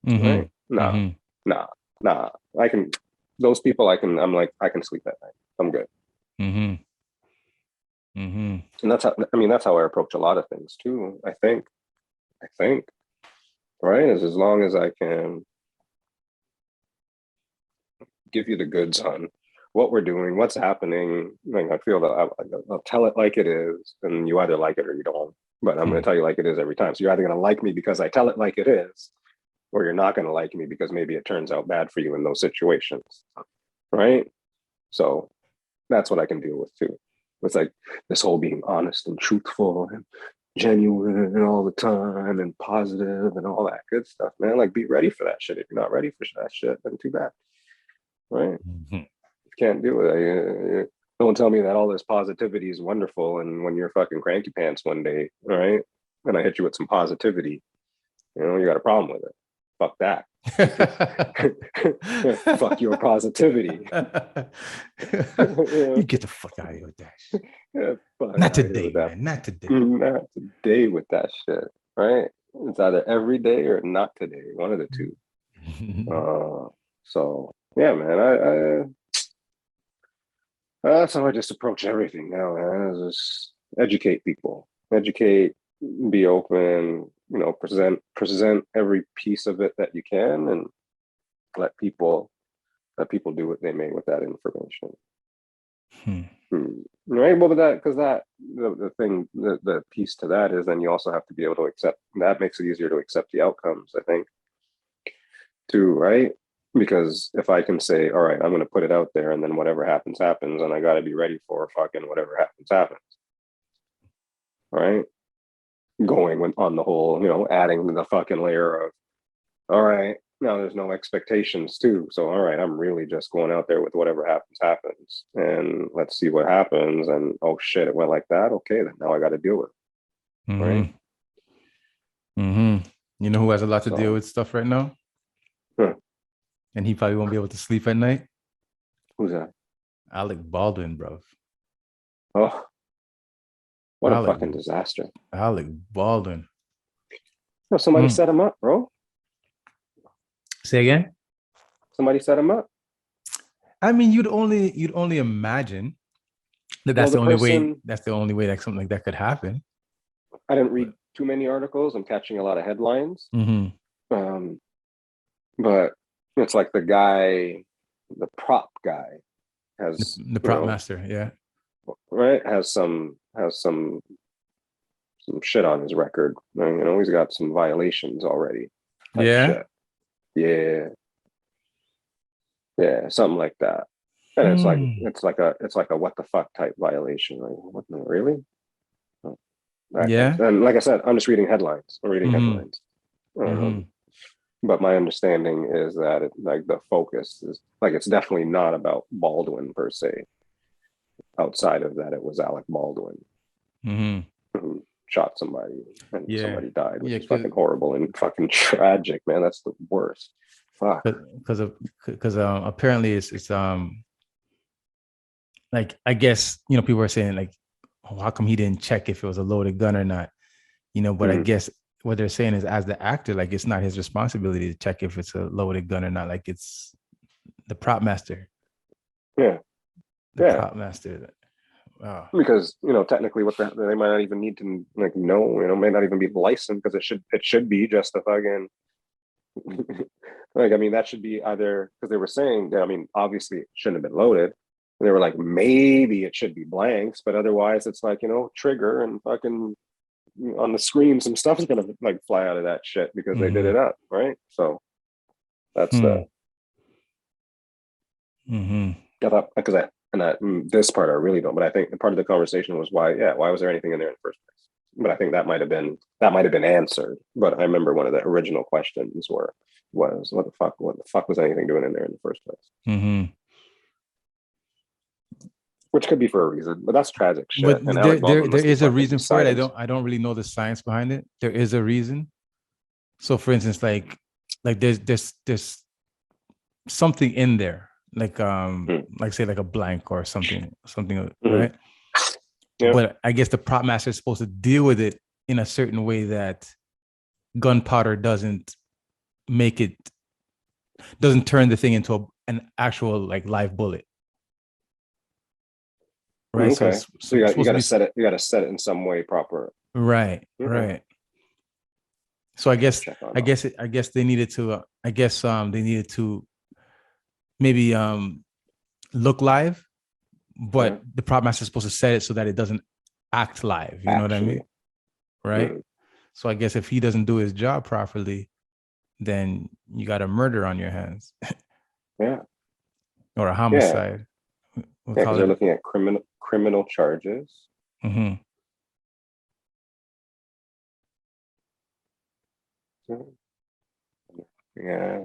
right? Nah. Those people I can sleep at night. I'm good. And that's how I approach a lot of things too. I think, right? As long as I can give you the goods on what we're doing, what's happening. Like, I feel that I'll tell it like it is, and you either like it or you don't. But I'm going to tell you like it is every time. So you're either going to like me because I tell it like it is, or you're not going to like me because maybe it turns out bad for you in those situations, right? So that's what I can deal with too. It's like this whole being honest and truthful and genuine and all the time and positive and all that good stuff, man. Like, be ready for that shit. If you're not ready for that shit, then too bad, right? Can't do it. Don't tell me that all this positivity is wonderful, and when you're fucking cranky pants one day, all right, and I hit you with some positivity, you got a problem with it. Fuck that. Fuck your positivity. You get the fuck out of here with that shit. Not today, man. Not today. Not today with that shit, right? It's either every day or not today. One of the two. So yeah, man. That's how I just approach everything now, man. I just educate people, be open, present every piece of it that you can, and let people do what they may with that information. Right? Well, the piece to that is then you also have to be able to accept. That makes it easier to accept the outcomes, I think, too, right? Because if I can say, all right, I'm going to put it out there, and then whatever happens, happens, and I got to be ready for fucking whatever happens, right? Going on the whole, adding the fucking layer of, all right, now there's no expectations too. So, all right, I'm really just going out there with whatever happens, and let's see what happens. And oh shit, it went like that. Okay, then now I got to deal with it, right? You know who has a lot to deal with stuff right now? And he probably won't be able to sleep at night. Who's that? Alec Baldwin, bro. Oh, what a fucking disaster. Alec Baldwin. No, somebody set him up, bro. Say again? Somebody set him up. I mean, you'd only imagine that that's the only way that something like that could happen. I didn't read too many articles. I'm catching a lot of headlines. But it's like the guy, the prop guy, has the prop master, yeah, right, has some shit on his record. He's got some violations already. Yeah. Shit. Yeah, something like that. And it's like a what the fuck type violation. Like, what, really? Yeah. And like I said, I'm just reading headlines. I'm reading headlines. But my understanding is that the focus is like, it's definitely not about Baldwin per se. Outside of that, it was Alec Baldwin who shot somebody and somebody died, which is fucking horrible and fucking tragic, man. That's the worst. Fuck. Because apparently it's like, I guess, people are saying like, oh, how come he didn't check if it was a loaded gun or not? But I guess what they're saying is, as the actor, like, it's not his responsibility to check if it's a loaded gun or not. Like, it's the prop master. Yeah. Prop master. Wow. Because technically, they might not even need to know. May not even be licensed, because it should be just a fucking like, I mean, that should be either, because they were saying that, I mean, obviously it shouldn't have been loaded. And they were like, maybe it should be blanks, but otherwise it's like, trigger and fucking on the screen, some stuff is gonna like fly out of that shit because they did it up, right? So that's the. I thought, because this part I really don't, but I think the part of the conversation was why was there anything in there in the first place? But I think that might have been answered. But I remember one of the original questions was what the fuck was anything doing in there in the first place? Which could be for a reason, but that's tragic shit. But and there is a reason for it. I don't really know the science behind it. There is a reason. So, for instance, like there's something in there, like say like a blank or something, right? Yeah. But I guess the prop master is supposed to deal with it in a certain way that gunpowder doesn't turn the thing into an actual like live bullet. Right. Okay. So you got to set it. You got to set it in some way proper. Right. Okay. Right. So I guess they needed to. They needed to maybe look live, but the prop master is supposed to set it so that it doesn't act live. You know what I mean? Right. So I guess if he doesn't do his job properly, then you got a murder on your hands. Yeah. Or a homicide. Because they're looking at criminal charges. Yeah.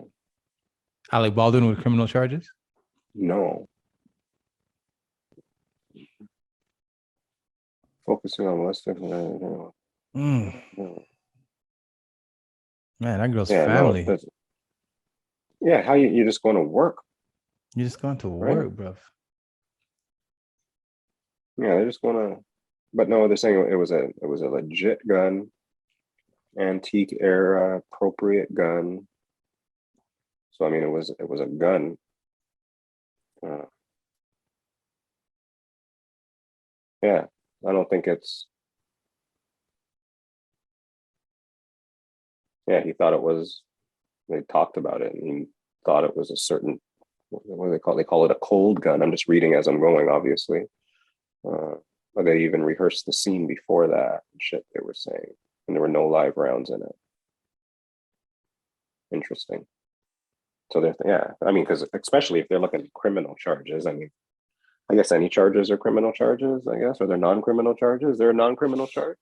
Alec Baldwin with criminal charges? No. Focusing on what's different. Man, that girl's family. How you're just going to work? You're just going to work, bro. Yeah, they're just going to. But no, they're saying it was a legit gun, antique era appropriate gun. So I mean, it was a gun. Yeah, I don't think it's. Yeah, he thought it was. They talked about it, and he thought it was a certain. What do they call it? They call it a cold gun. I'm just reading as I'm going, obviously. But they even rehearsed the scene before that and shit, they were saying, and there were no live rounds in it. Interesting. So I mean, because especially if they're looking at criminal charges, I mean, I guess any charges are criminal charges, I guess, or they're non-criminal charges. They're a non-criminal charge.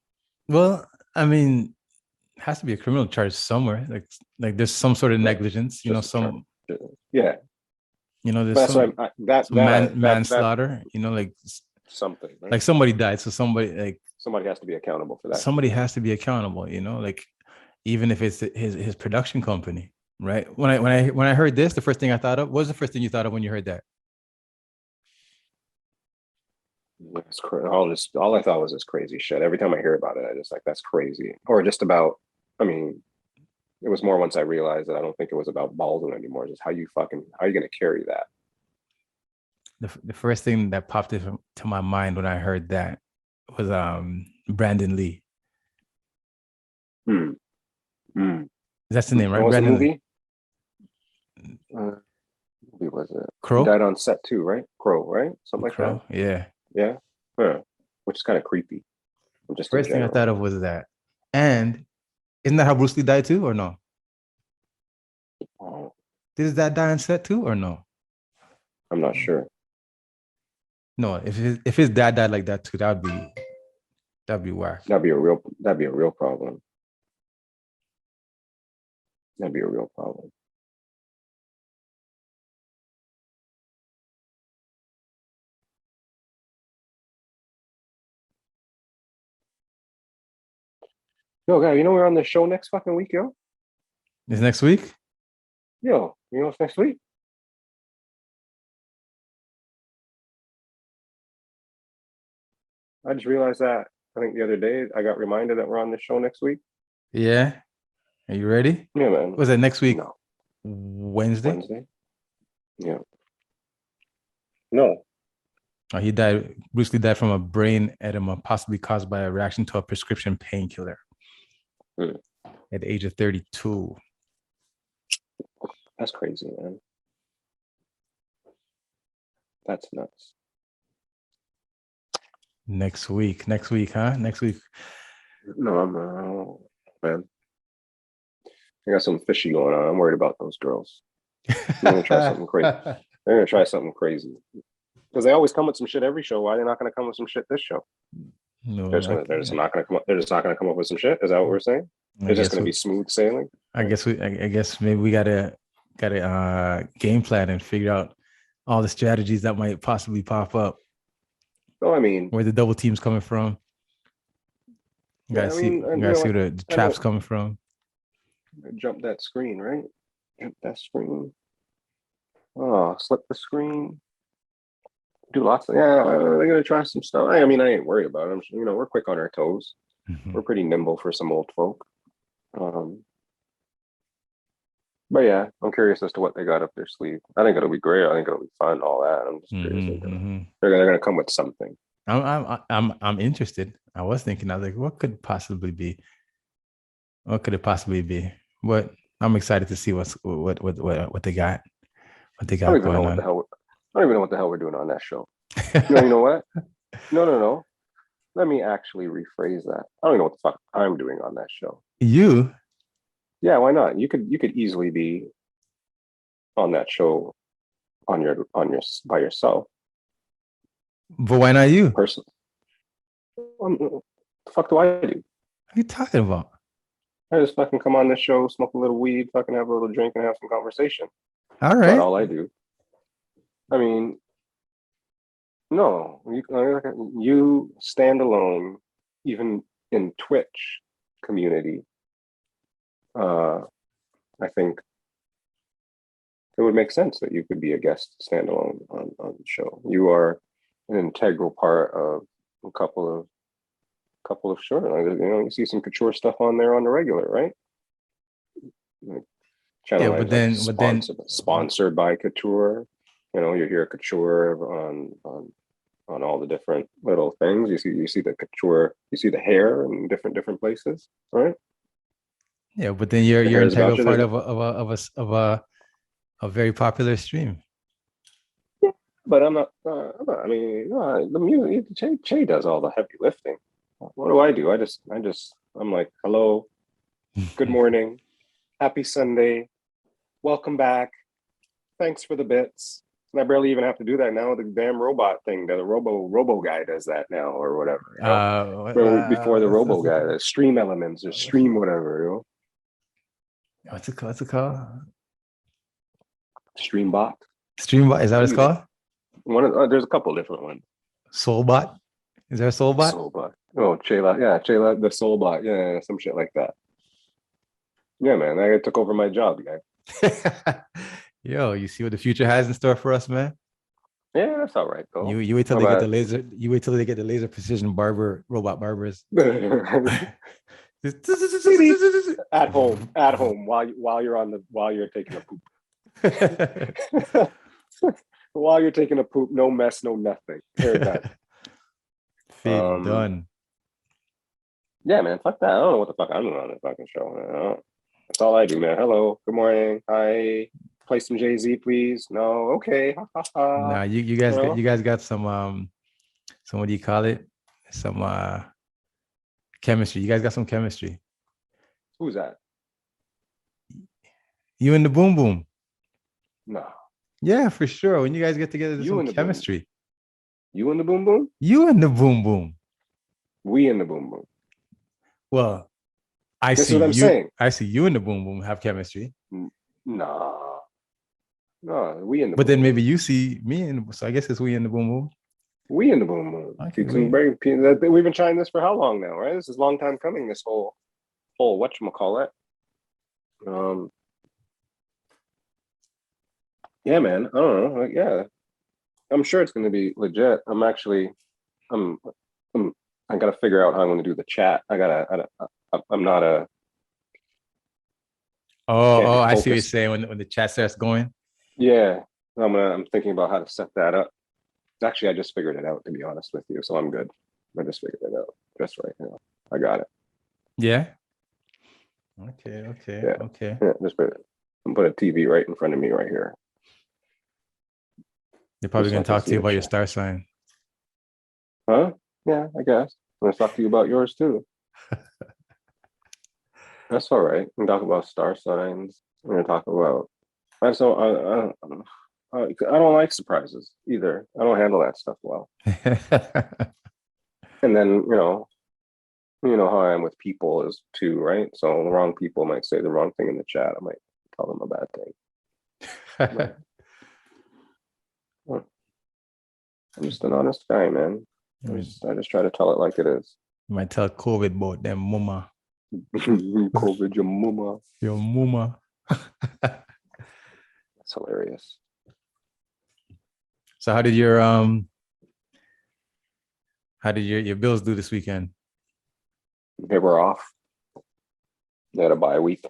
Well, I mean, it has to be a criminal charge somewhere. Like there's some sort of negligence, there's some. Manslaughter, like something. Right? Like somebody died, so somebody has to be accountable for that. Somebody has to be accountable, like even if it's his production company, right? When I heard this, the first thing I thought of, what was the first thing you thought of when you heard that? That's all I thought was this crazy shit. Every time I hear about it, I just like, that's crazy. Or just about, I mean, it was more once I realized that I don't think it was about Baldwin anymore. Just how are you going to carry that? The first thing that popped into my mind when I heard that was Brandon Lee. Hmm. Hmm. That's the name, right? What was the Brandon movie? Movie was it? He Crow. died on set too, right? Crow, right? Something like Crow. that. Yeah. Yeah. Huh. Which is kind of creepy. Just in First thing I general. thought of was that. And isn't that how Bruce Lee died too, or no? Oh, Did his dad die on set too, or no? I'm not sure. No, if his dad died like that too, that'd be whack. That'd be a real problem. That'd be a real problem. Yo, guy, you know we're on the show next fucking week, yo? Is next week? Yo, you know what's next week? I just realized that I think the other day I got reminded that we're on the show next week. Yeah. Are you ready? Yeah, man. Was it next week? No. Wednesday? Wednesday? Yeah. No. Oh, he died. Bruce Lee died from a brain edema, possibly caused by a reaction to a prescription painkiller at the age of 32. That's crazy, man. That's nuts. Next week, huh? Next week. No, I'm man. I got something fishy going on. I'm worried about those girls. They're gonna try something crazy. They're gonna try something crazy. Because they always come with some shit every show. Why are they not gonna come with some shit this show? No, They're just not gonna come up. They're just not gonna come up with some shit. Is that what we're saying? It's just gonna be smooth sailing. I guess maybe we gotta game plan and figure out all the strategies that might possibly pop up. No, I mean, where the double team's coming from. You gotta see where the trap's coming from. Jump that screen, right? Jump that screen. Oh, slip the screen. Do lots of they're gonna try some stuff. I mean, I ain't worried about it. We're quick on our toes. Mm-hmm. We're pretty nimble for some old folk. But yeah, I'm curious as to what they got up their sleeve. I think it'll be great. I think it'll be fun, all that. I'm just curious. They're gonna come with something. I'm interested. I was thinking, I was like, what could it possibly be? What could it possibly be? But I'm excited to see what they got. What they got I don't even going know on. I don't even know what the hell we're doing on that show. You know what? No. Let me actually rephrase that. I don't know what the fuck I'm doing on that show. You? Yeah, why not? You could easily be on that show on your by yourself. But why not you? Personally. What the fuck do I do? What are you talking about? I just fucking come on this show, smoke a little weed, fucking have a little drink, and have some conversation. All right. That's all I do. I mean, no, you stand alone, even in Twitch community. I think it would make sense that you could be a guest standalone on the show. You are an integral part of a couple of short. You see some couture stuff on there on the regular, right? Channel sponsored by Couture. You hear Couture on all the different little things. You see the Couture, you see the hair in different places, right? Yeah, but then you're an integral part of a very popular stream. Yeah, but I'm not. I mean, the music. Che does all the heavy lifting. What do? I'm like, hello, good morning, happy Sunday, welcome back, thanks for the bits. And I barely even have to do that now with the damn robot thing. The robo guy does that now or whatever. Before the robo guy, the stream elements or stream whatever. What's it called? Streambot. Streambot, is that what it's called? There's a couple different ones. Soulbot? Is there a Soulbot? Soulbot. Oh, Chayla, the Soulbot. Yeah, some shit like that. Yeah, man, I took over my job, guy. Yo, you see what the future has in store for us, man? Yeah, that's all right, though. You wait till they get the laser. You wait till they get the laser precision robot barbers. at home while you're taking a poop. While you're taking a poop, no mess, no nothing. Hair done. Fit done. Yeah, man. Fuck that. I don't know what the fuck I'm doing on this fucking show. That's all I do, man. Hello. Good morning. Hi. Play some Jay-Z, please. No. Okay. Ha ha ha. Nah, you guys got some what do you call it? Some chemistry. You guys got some chemistry. Who's that? You and the boom boom. No. Yeah, for sure. When you guys get together, there's You some and the boom. chemistry. You and the boom boom? You and the boom boom. We and the boom boom. Well, This is what I'm saying. I see you and the boom boom have chemistry. Nah. No, we and the But boom then boom. maybe you see me and so I guess it's we and the boom boom. We and the boom boom. Okay, We've been trying this for how long now, right? This is a long time coming, this whole whatchamacallit. Yeah, man. I don't know. Like, yeah. I'm sure it's gonna be legit. I'm I gotta figure out how I'm gonna do the chat. I'm not a can't Oh, be I see what you're focused. saying when the chat starts going. Yeah. I'm thinking about how to set that up. Actually, I just figured it out, to be honest with you, so I'm good. I just figured it out just right now. I got it. Yeah. Okay. Yeah, just put a TV right in front of me right here. They're probably Just so gonna I can talk see to you the about your chat. star sign. Huh? Yeah, I guess. I'm gonna talk to you about yours too. That's all right. We can talk about star signs. We're gonna talk about. I just I don't like surprises either. I don't handle that stuff well. And then you know how I am with people is too, right? So the wrong people might say the wrong thing in the chat. I might tell them a bad thing. I'm just an honest guy, man. I just try to tell it like it is. You might tell COVID about them mama. COVID, your mama. Your mama. That's hilarious. So how did your Bills do this weekend? They were off. They had a bye week.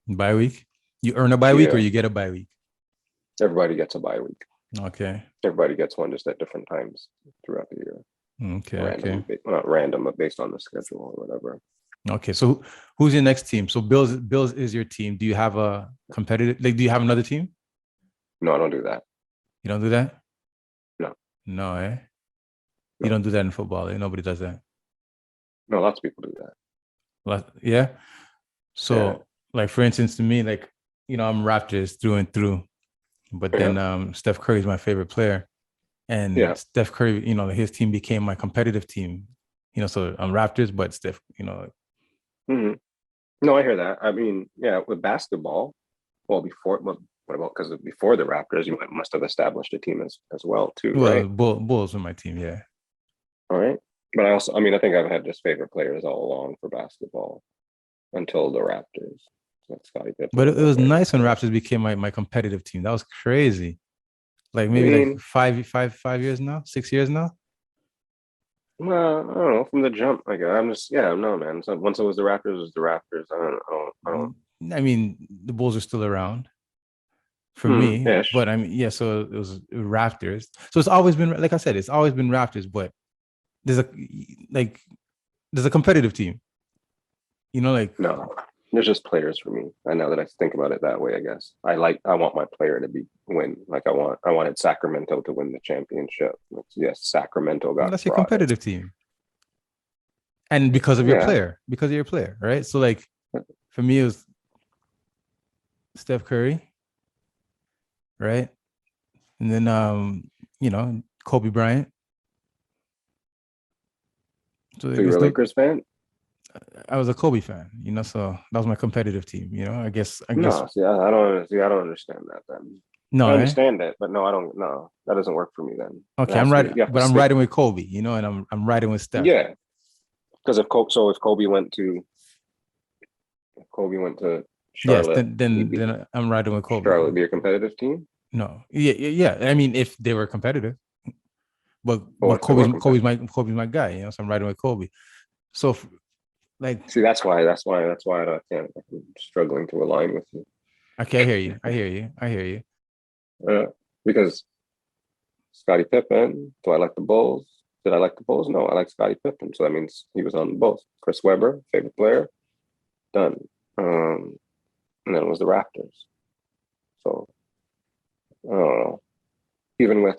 Bye week? You earn a bye week or Yeah. you get a bye week? Everybody gets a bye week. Okay. Everybody gets one just at different times throughout the year. Okay. Not random, but based on the schedule or whatever. Okay. So who's your next team? So Bills is your team. Do you have a competitive do you have another team? No, I don't do that. You don't do that? No. No, eh? No. You don't do that in football. Eh? Nobody does that. No, lots of people do that. Yeah. So, like for instance, to me, like I'm Raptors through and through, but then Steph Curry is my favorite player, and Steph Curry, his team became my competitive team. So I'm Raptors, but Steph, Mm-hmm. No, I hear that. I mean, yeah, with basketball, what about because before the Raptors, you must have established a team as well too, right? Bulls were my team, yeah. All right, but I think I've had just favorite players all along for basketball until the Raptors. That's Scottie Pippen. But it was nice when Raptors became my competitive team. That was crazy. Like maybe like 5 years now, 6 years now. Well, I don't know. From the jump, like I'm just no man. So once it was the Raptors, it was the Raptors. I don't. I mean, the Bulls are still around for me, ish. but I mean, yeah. So it was Raptors. So it's always been, like I said, it's always been Raptors. But there's a competitive team. Like no, there's just players for me. I know that I think about it that way. I guess I want my player to win. Like I wanted Sacramento to win the championship. Yes, Sacramento got. That's your competitive team. And because of your player, right? So like for me, it was Steph Curry, right? And then Kobe Bryant. So you're a Lakers fan? I was a Kobe fan, so that was my competitive team, I guess. No, see, I don't understand that then. No, I understand it, but no, I don't. No, that doesn't work for me then. Okay, I'm riding with Kobe, and I'm riding with Steph. Yeah, because if Kobe went to Charlotte, yes, then I'm riding with Kobe. Charlotte would be a competitive team. No, yeah. I mean, if they were competitive, but Kobe's my guy, so I'm riding with Kobe. So, see, that's why I'm struggling to align with you. Okay, I hear you. Because Scottie Pippen. Do I like the Bulls? Did I like the Bulls? No, I like Scottie Pippen. So that means he was on the Bulls. Chris Webber, favorite player, done. And then it was the Raptors. So I don't know. Even with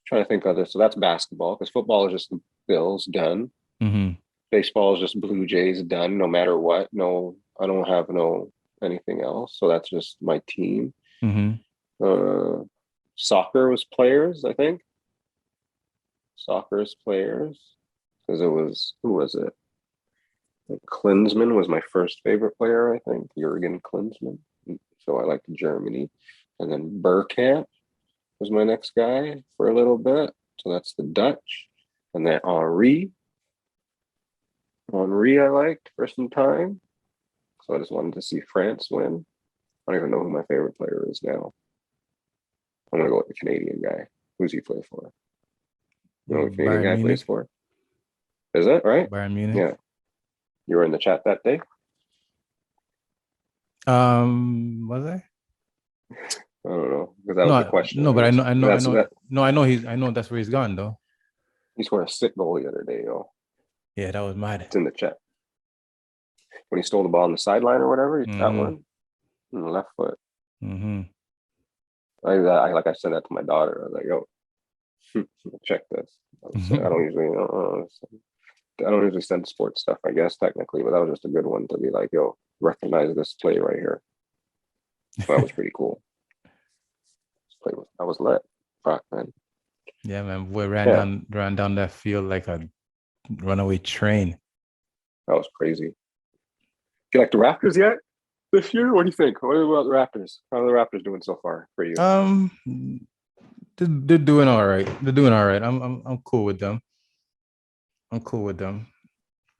trying to think of this, so that's basketball because football is just the Bills, done. Mm-hmm. Baseball is just Blue Jays, done. No matter what. No, I don't have anything else. So that's just my team. Mm-hmm. Soccer was players, I think. Soccer's players because it was who was it? Like Klinsmann was my first favorite player, I think. Jurgen Klinsmann. So I liked Germany, and then Bergkamp was my next guy for a little bit. So that's the Dutch, and then Henri I liked for some time. So I just wanted to see France win. I don't even know who my favorite player is now. I'm gonna go with the Canadian guy. Who's he play for? You know who the Canadian Bayern guy Munich. plays for? Is that right? Bayern Munich. Yeah. You were in the chat that day? Was I? I don't know. Because that was the question. No, but I know. That, No, I know that's where he's gone though. he scored a sick goal the other day, yo. Yeah, that was mad. It's in the chat. When he stole the ball on the sideline or whatever, that one, on the left foot. Mm-hmm. Like I said that to my daughter. I was like, yo, check this. I don't usually send sports stuff, I guess, technically, but that was just a good one to be like, yo, recognize this play right here. So that was pretty cool. I was lit. Fuck, man. Yeah, man. Boy ran down that field like a runaway train. That was crazy. You like the Raptors yet this year? What do you think? What about the Raptors? How are the Raptors doing so far for you? They're doing all right. They're doing all right. I'm cool with them. I'm cool with them.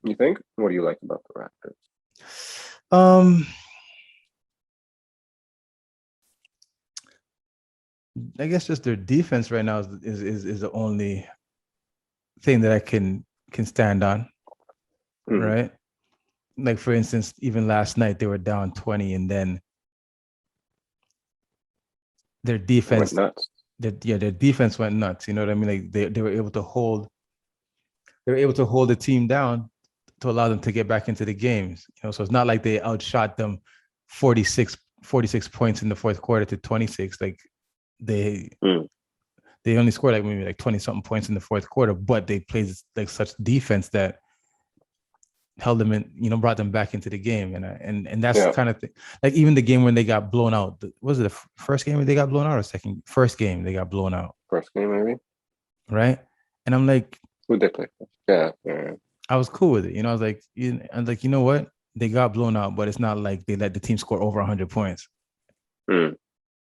You think? What do you like about the Raptors? I guess just their defense right now is the only thing that I can stand on. Right? Like for instance, even last night they were down 20 and then their defense went nuts. Their defense went nuts. You know what I mean? Like they were able to hold the team down to allow them to get back into the games. You know, so it's not like they outshot them 46 points in the fourth quarter to 26. Like they only scored like maybe like 20 something points in the fourth quarter, but they played like such defense that held them in, you know, brought them back into the game. And that's kind of thing. Like even the game when they got blown out, was it the first game they got blown out or first game they got blown out? First game, maybe. Right. And I'm like, who they play? Yeah. I was cool with it. You know, I was like, you know what? They got blown out, but it's not like they let the team score over 100 points. You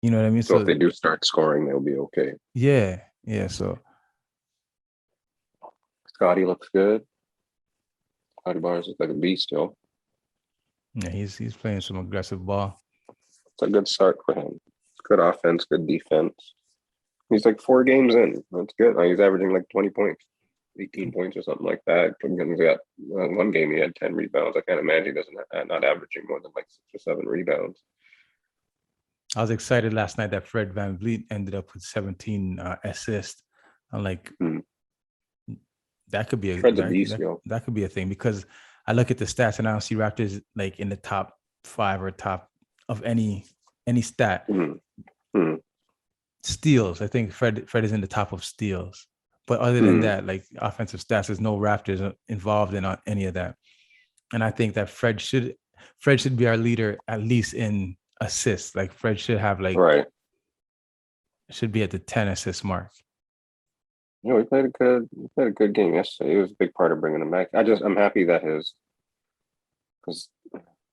know what I mean? So if they do start scoring, they'll be okay. Yeah. Yeah. So Scotty looks good. Scotty Barnes is like a beast, yo. Yeah, he's playing some aggressive ball. It's a good start for him. Good offense, good defense. He's like 4 games in. That's good. He's averaging like 20 points, 18 points or something like that. He's got one game he had 10 rebounds. I can't imagine he doesn't not averaging more than like 6 or 7 rebounds. I was excited last night that Fred VanVleet ended up with 17 assists. I'm like, that could be Fred's a beast, yo. That could be a thing because I look at the stats and I don't see Raptors like in the top 5 or top of any stat. Steals, I think Fred is in the top of steals. But other than that, like offensive stats, there's no Raptors involved in any of that. And I think that Fred should be our leader at least in assists. Like Fred should have should be at the 10 assist mark. You know, he played a good game yesterday. He was a big part of bringing him back. I'm happy that because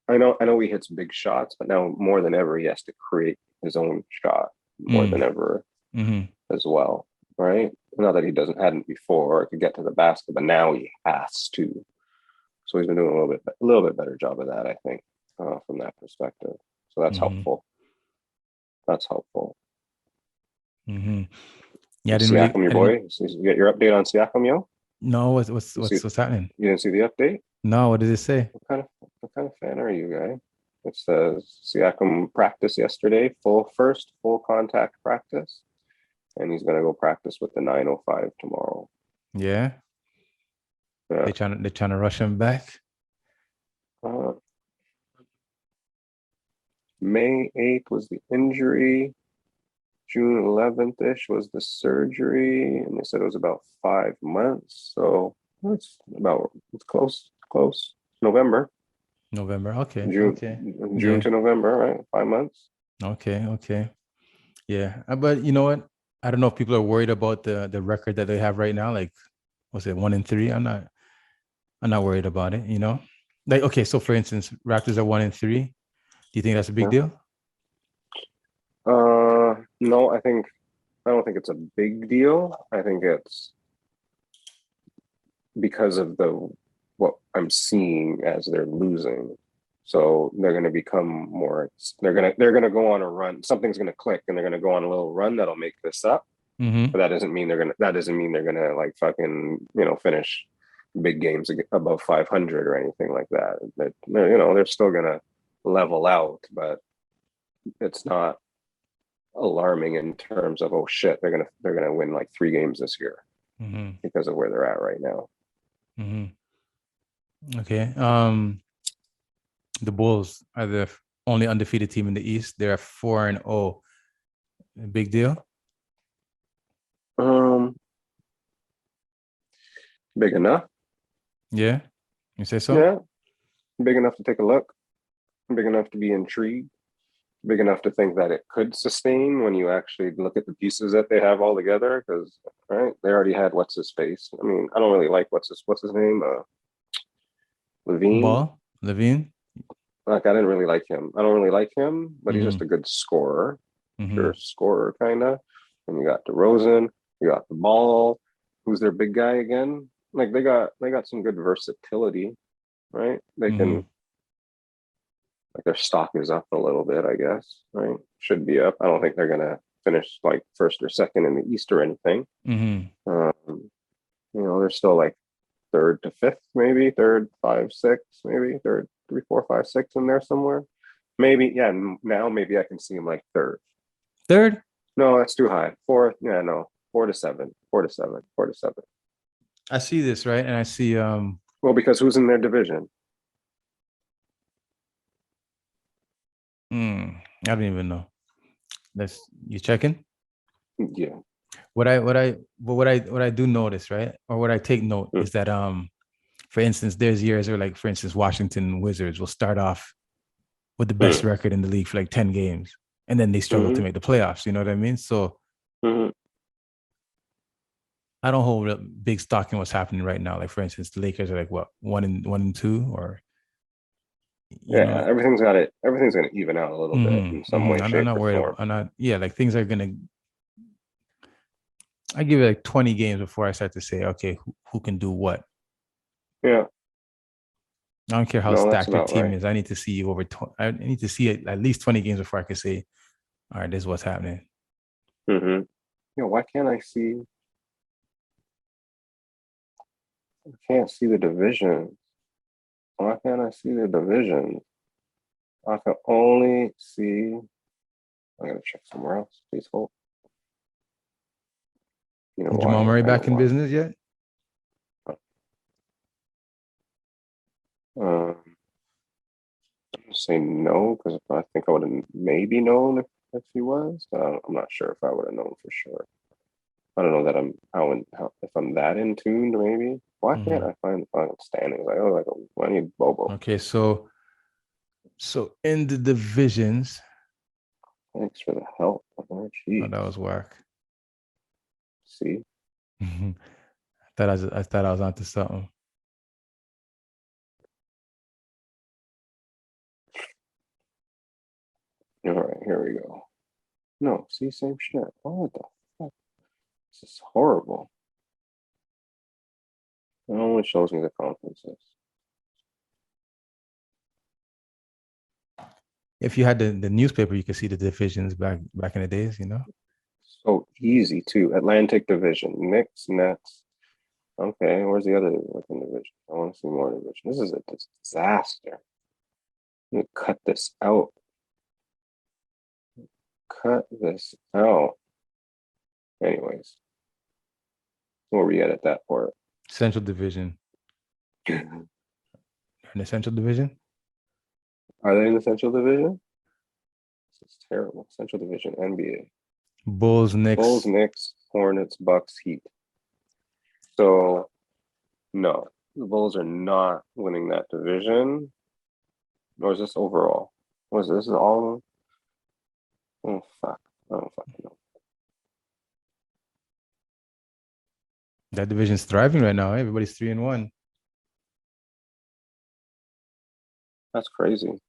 I know he hits big shots, but now more than ever he has to create his own shot more than ever as well, right? Not that he hadn't before or could get to the basket, but now he has to. So he's been doing a little bit better job of that, I think, from that perspective. So that's helpful. That's helpful. Yeah, I didn't Siakam, your boy. You get your update on Siakam, yo? No, what's happening? You didn't see the update? No, what did it say? What kind of fan are you, guy? It says Siakam practice yesterday, full contact practice, and he's gonna go practice with the 905 tomorrow. Yeah. Yeah. They're trying to rush him back. Uh, May 8th was the injury. June 11th-ish was the surgery, and they said it was about 5 months. So it's close. November, November. Okay. June, Okay. June Yeah. to November, right? 5 months. Okay. Okay. Yeah. But you know what? I don't know if people are worried about the record that they have right now. Like, what's it, 1-3? I'm not worried about it, you know? Like, okay, so for instance, Raptors are 1-3. Do you think that's a big Yeah. deal? No, I don't think it's a big deal. I think it's because of what I'm seeing as they're losing. So they're going to become more. They're gonna go on a run. Something's going to click, and they're going to go on a little run that'll make this up. Mm-hmm. But that doesn't mean they're gonna like fucking finish big games above 500 or anything like that. That they're still gonna level out, but it's not alarming in terms of, oh shit, they're gonna win like 3 games this year Mm-hmm. because of where they're at right now. Mm-hmm. Okay. The Bulls are the only undefeated team in the East. They're 4-0. Big deal. Um, Big enough. Yeah. You say so? Yeah, big enough to take a look. Big enough to be intrigued. Big enough to think that it could sustain when you actually look at the pieces that they have all together. Because right, they already had what's his face. I mean, I don't really like what's his name, Levine. Levine. Like I didn't really like him. I don't really like him, but he's just a good scorer, pure scorer kind of. And you got DeRozan, you got the Ball. Who's their big guy again? Like they got some good versatility, right? They can. Like their stock is up a little bit, I guess, right? Should be up. I don't think they're gonna finish like first or second in the East or anything. They're still like third to fifth, maybe third, 5, 6, maybe third, 3, 4, 5, 6 in there somewhere. Maybe, yeah. Now maybe I can see him like third. Third? No, that's too high. Fourth, yeah, no, 4 to 7, 4 to 7, 4 to 7. I see this, right? And I see Well, because who's in their division? I don't even know. You checking? Yeah. What I do notice, right? Or what I take note is that for instance, there's years where, like, for instance, Washington Wizards will start off with the best record in the league for like 10 games, and then they struggle to make the playoffs. You know what I mean? So I don't hold a big stock in what's happening right now. Like, for instance, the Lakers are like what, 1-2, or Yeah, everything's gonna even out a little bit in some way, I'm shape, not or worried form. about. I'm not. Yeah, like things are gonna. I give it like 20 games before I start to say, okay, who can do what. Yeah. I don't care how No, that's stacked your about team right. is. I need to see you over. I need to see it at least 20 games before I can say, all right, this is what's happening. Why can't I see? I can't see the division. Why can't I see the division? I can only see. I gotta check somewhere else. Please hold. You know Jamal why? Murray I know back in why. business yet? Say no because I think I would have maybe known if he was. I'm not sure if I would have known for sure. I don't know that how if I'm that in tuned. Maybe why can't I find the final standings? I need Bobo. Okay, so in the divisions. Thanks for the help. Oh, geez. That was whack. See. I thought I was onto something. All right, here we go. No, see, same shit. Oh, what the fuck? This is horrible. It only shows me the conferences. If you had the newspaper, you could see the divisions back in the days, So easy too. Atlantic Division, Knicks, Nets. Okay, where's the other looking division? I want to see more division. This is a disaster. I'm gonna cut this out. Cut this out. Anyways. Where we at that part? Central Division. In the Central Division? Are they in the Central Division? This is terrible. Central Division, NBA. Bulls, Bulls, Knicks, Hornets, Bucks, Heat. So, no, the Bulls are not winning that division. Or is this overall? What is this? This is all of them? Oh, fuck. I don't fucking know. That division's thriving right now. Everybody's 3-1. That's crazy.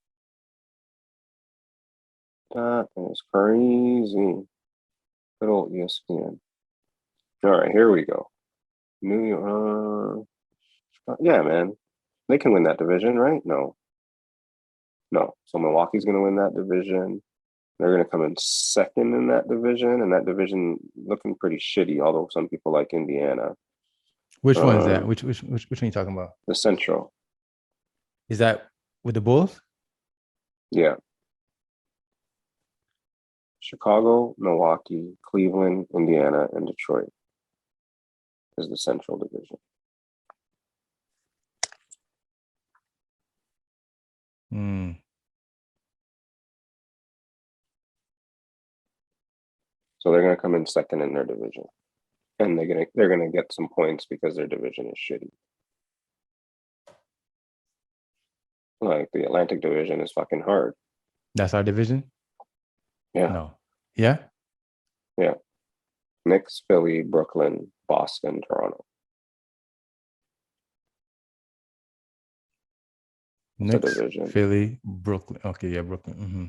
That is crazy. Good old ESPN. All right, here we go. New York. Yeah, man. They can win that division, right? No. So Milwaukee's going to win that division. They're going to come in second in that division, and that division looking pretty shitty, although some people like Indiana. Which one is that? Which one are you talking about? The Central. Is that with the Bulls? Yeah. Chicago, Milwaukee, Cleveland, Indiana, and Detroit is the Central Division. So they're going to come in second in their division, and they're gonna get some points because their division is shitty. Like the Atlantic Division is fucking hard. That's our division? Yeah. No. Yeah? Yeah. Knicks, Philly, Brooklyn, Boston, Toronto. Knicks, division. Philly, Brooklyn. Okay, yeah, Brooklyn. Mm-hmm.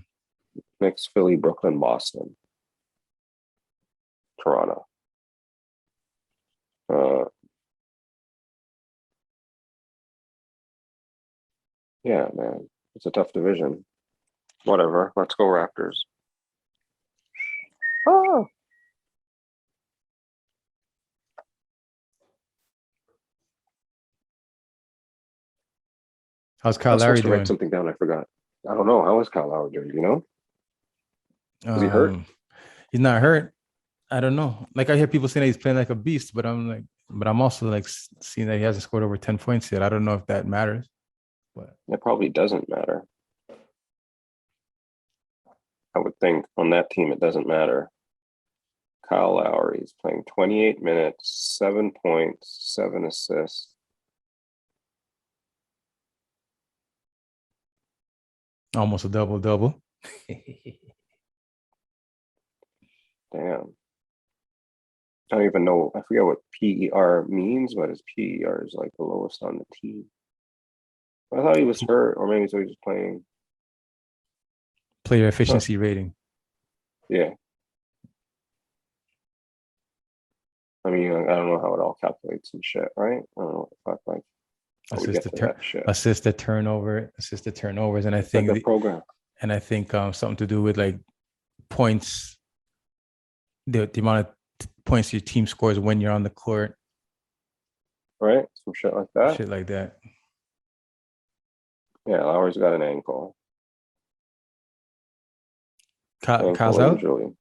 Knicks, Philly, Brooklyn, Boston, Toronto. Yeah, man. It's a tough division. Whatever. Let's go Raptors. Oh. How's Kyle I was Lowry supposed to write doing? something down. I forgot. I don't know. How is Kyle Lowry doing? You know? Is he hurt? He's not hurt. I don't know. Like I hear people saying that he's playing like a beast, but I'm also like seeing that he hasn't scored over 10 points yet. I don't know if that matters. But It probably doesn't matter. I would think on that team it doesn't matter. Kyle Lowry is playing 28 minutes, 7 points, 7 assists. almost a double-double. Damn. I don't even know. I forget what PER means, but his PER is like the lowest on the team. I thought he was hurt, or maybe he was just playing. Player efficiency rating. Yeah. I mean, I don't know how it all calculates and shit, right? I don't know what the fuck, like, how we get to that shit. Assisted turnovers, and I It's think like the program. And I think something to do with like points, the amount of points your team scores when you're on the court. Right? Some shit like that. Shit like that. Yeah, Lowry's got an ankle. Kyle's out? Injury.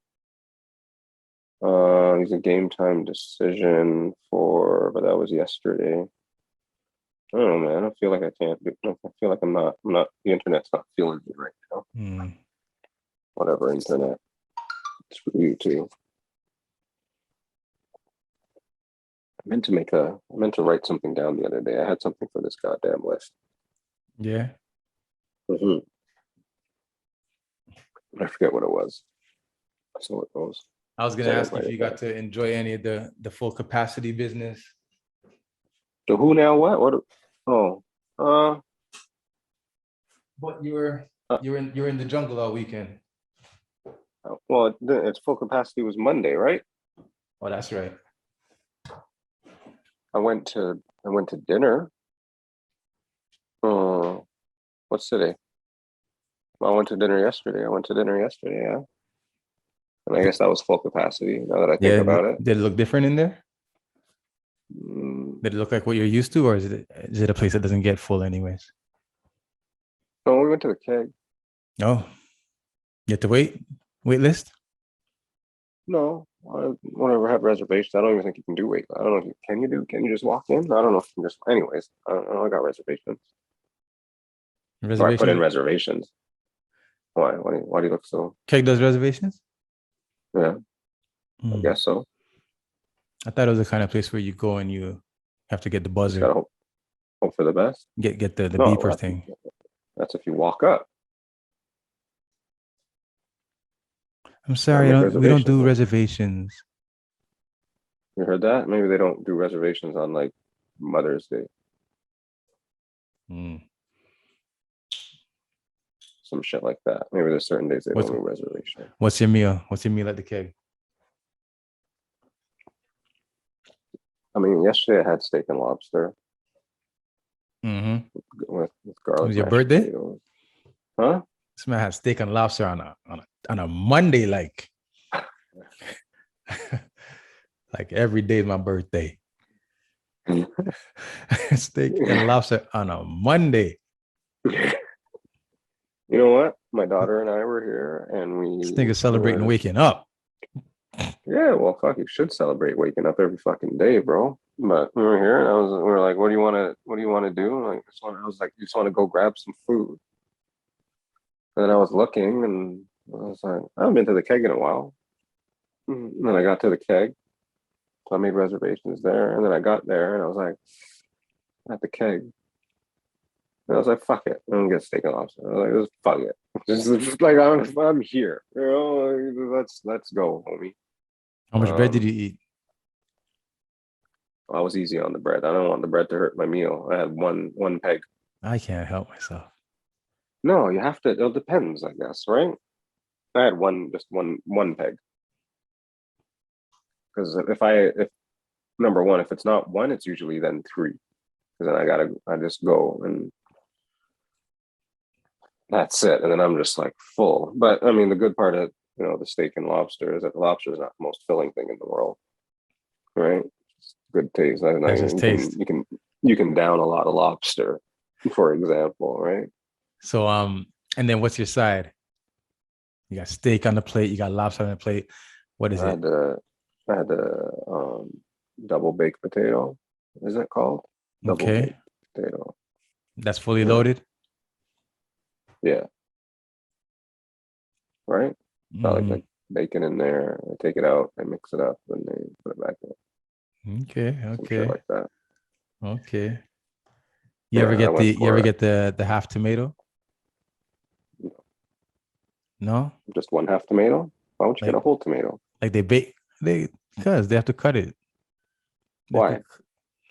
He's a game time decision but that was yesterday. I don't know, man. I feel like I can't do. I feel like I'm not. The internet's not feeling me right now. Whatever, internet. It's for you too. I meant to write something down the other day. I had something for this goddamn list. Yeah. I forget what it was. So it goes. I was gonna ask if you got to enjoy any of the full capacity business. The who now what? What? Oh. But you were in the jungle all weekend. Well, its full capacity was Monday, right? Oh, that's right. I went to dinner. What's today? I went to dinner yesterday. Yeah. And I guess that was full capacity now that I think about it. Did it look different in there? Did it look like what you're used to, or is it a place that doesn't get full anyways? No, we went to the keg. Oh, you have to wait list? No, I won't ever have reservations. I don't even think you can do wait. I don't know if you can. Can you just walk in? I don't know if you can just. Anyways, I don't know. I got reservations. Or I put in Reservations. reservations. Why? Why do you look so? Keg does reservations. Yeah, I Hmm. guess so. I thought it was the kind of place where you go and you have to get the Just buzzer, gotta hope for the best. get the No, beeper thing. that's if you walk up. I'm Gotta sorry, make we don't reservations. do Man. reservations. You heard that? Maybe they don't do reservations on like Mother's Day. Hmm. Some shit like that. Maybe there's certain days they What's don't do reservation. what's your meal? What's your meal at the keg? I mean, yesterday I had steak and lobster Mm-hmm. with It garlic was your mashed birthday? potatoes. Huh? This man had steak and lobster on a Monday, like like every day is my birthday. Steak and lobster on a Monday. You know what? My daughter and I were here, and This we nigga celebrating were, waking up. yeah. Well, fuck, you should celebrate waking up every fucking day, bro. But we were here, and we were like, "What do you want to? What do you want to do?" Like, I was like, "You just want to go grab some food?" And then I was looking, and I was like, "I haven't been to the keg in a while." And then I got to the keg, so I made reservations there, and then I got there, and I was like, at the keg. And I was like, fuck it. I'm gonna get steak and lobster. I was like, just fuck it. Just like I'm here. You know, let's go, homie. How much bread did you eat? I was easy on the bread. I don't want the bread to hurt my meal. I had one peg. I can't help myself. No, you have to. It depends, I guess, right? I had just one peg. Because if number one, if it's not one, it's usually then three. Because then I just go and that's it. And then I'm just like full. But I mean, the good part of the steak and lobster is that the lobster is not the most filling thing in the world, right? It's good taste. That's just You taste. you can down a lot of lobster, for example, right? So and then what's your side? You got steak on the plate, you got lobster on the plate. What is I it? had the I had the double baked potato. Is it called double Okay. baked potato? That's fully Yeah, loaded. yeah, right. Got Hmm. like bacon in there. I take it out, I mix it up, and they put it back in. Okay, Some shit okay, like that. okay. Yeah, I went You ever for get the half tomato? No? just one half tomato. Why would you get a Like whole tomato? like they bake because they have to cut it. They have to,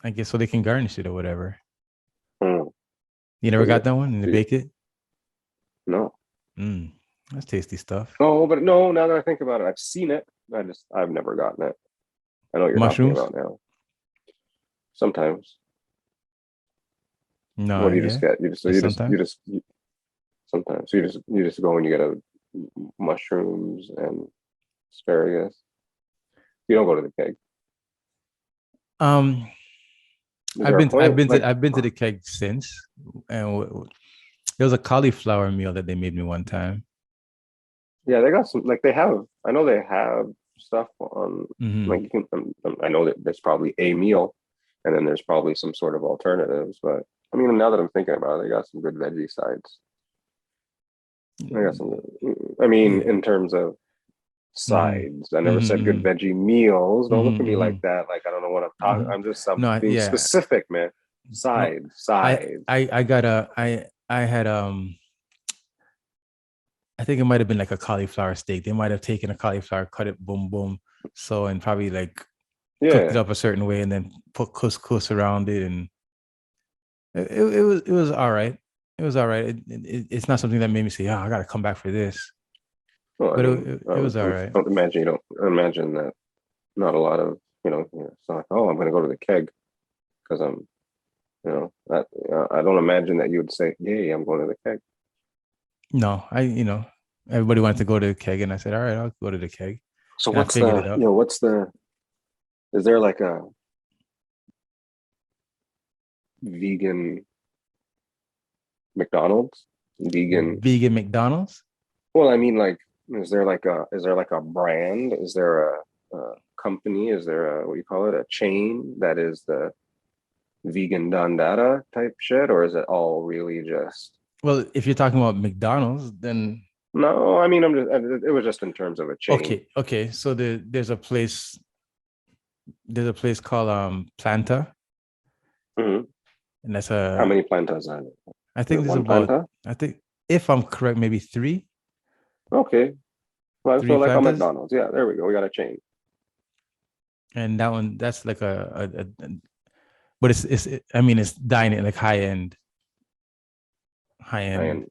Why? I guess so they can garnish it or whatever. Mm, You never is got it? that one and they Do you- bake it? No. Mm, that's tasty stuff. No, but no, now that I think about it, I've seen it. I've never gotten it. I know what you're talking Mushrooms? about now. Sometimes. What No, do you just yeah. get? Just sometimes. Sometimes you just go and you get mushrooms and asparagus. You don't go to the keg. Um, Is there a point? Like, I've been to the keg since, and there was a cauliflower meal that they made me one time. yeah, they got some. Like they have. I know they have stuff on. Hmm. Like you can. I know that there's probably a meal, and then there's probably some sort of alternatives. But I mean, now that I'm thinking about it, they got some good veggie sides. They got some. I mean, Yeah. in terms of Hmm. sides. I never said good Hmm. veggie meals. Don't look Hmm. at me like Hmm. that. Like I don't know what I'm talking. Hmm. I'm just No, being yeah. specific, man. No, I Sides. I got I had I think it might have been like a cauliflower steak. They might have taken a cauliflower, cut it, boom, boom, so and probably like cooked it Yeah. up a certain way, and then put couscous around it, and it was all right. It was all right. It's not something that made me say, "Oh, I got to come back for this," Well, I but mean, it was all right. don't imagine you don't imagine that. Not a lot of It's not like, oh, I'm going to go to the keg because I'm that. I don't imagine that you would say, "Yay, I'm going to the keg." No, everybody wanted to go to the keg, and I said, "All right, I'll go to the keg," So and I what's figured it the out. what's the is there like a vegan McDonald's? Vegan. Vegan McDonald's. Well, I mean, like Is there like a brand? Is there a company? Is there a, what do you call it, a chain that is the vegan data type shit, or is it all really just? Well, if you're talking about McDonald's, then No, I mean, it was just in terms of a chain. okay. So there's a place called Planta, Hmm. and that's How a many plantas are there? I Is think it there's one about planta? I think if I'm correct, maybe Okay. Well, so three like on Plantas, McDonald's. Yeah, there we go. We got a chain. and that one that's like but I mean it's dining like high end, And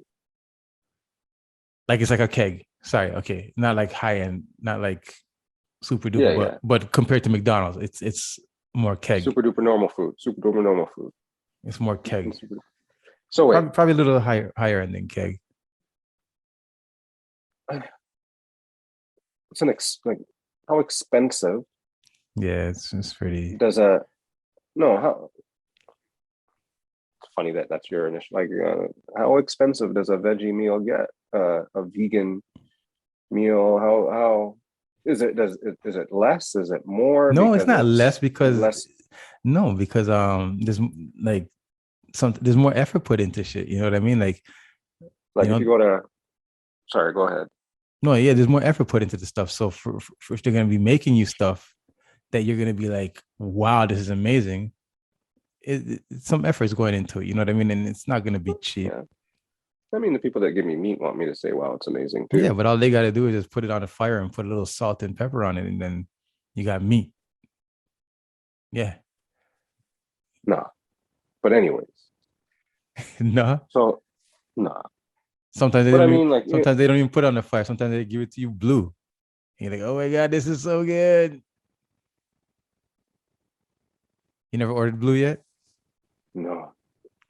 like it's like a keg. Sorry, okay, not like high end, not like super yeah, duper, yeah. but compared to McDonald's, it's more keg. Super duper normal food. Super duper normal food. It's more keg. So wait, Probably a little higher end than keg. it's like how expensive Yeah, it's pretty. does a no how it's funny that that's your initial like how expensive does a veggie meal get? A vegan meal, how is it less? Is it more No, it's because not less it's because less? no, because there's like there's more effort put into shit. You know what I mean? Like, you Like if you know, go to, sorry, go ahead. no, yeah, there's more effort put into the stuff. So for if they're gonna be making you stuff that you're gonna be like, wow, this is amazing. Some effort is going into it. You know what I mean? And it's not gonna be cheap. Yeah, I mean the people that give me meat want me to say, wow, it's amazing Yeah, too. but all they gotta do is just put it on the fire and put a little salt and pepper on it, and then you got meat. Yeah. Nah, but anyways, No. so nah, Sometimes they but don't I even, mean like yeah, sometimes they don't even put it on the fire. Sometimes they give it to you blue. And you're like, oh my god, this is so good. You never ordered blue yet? no,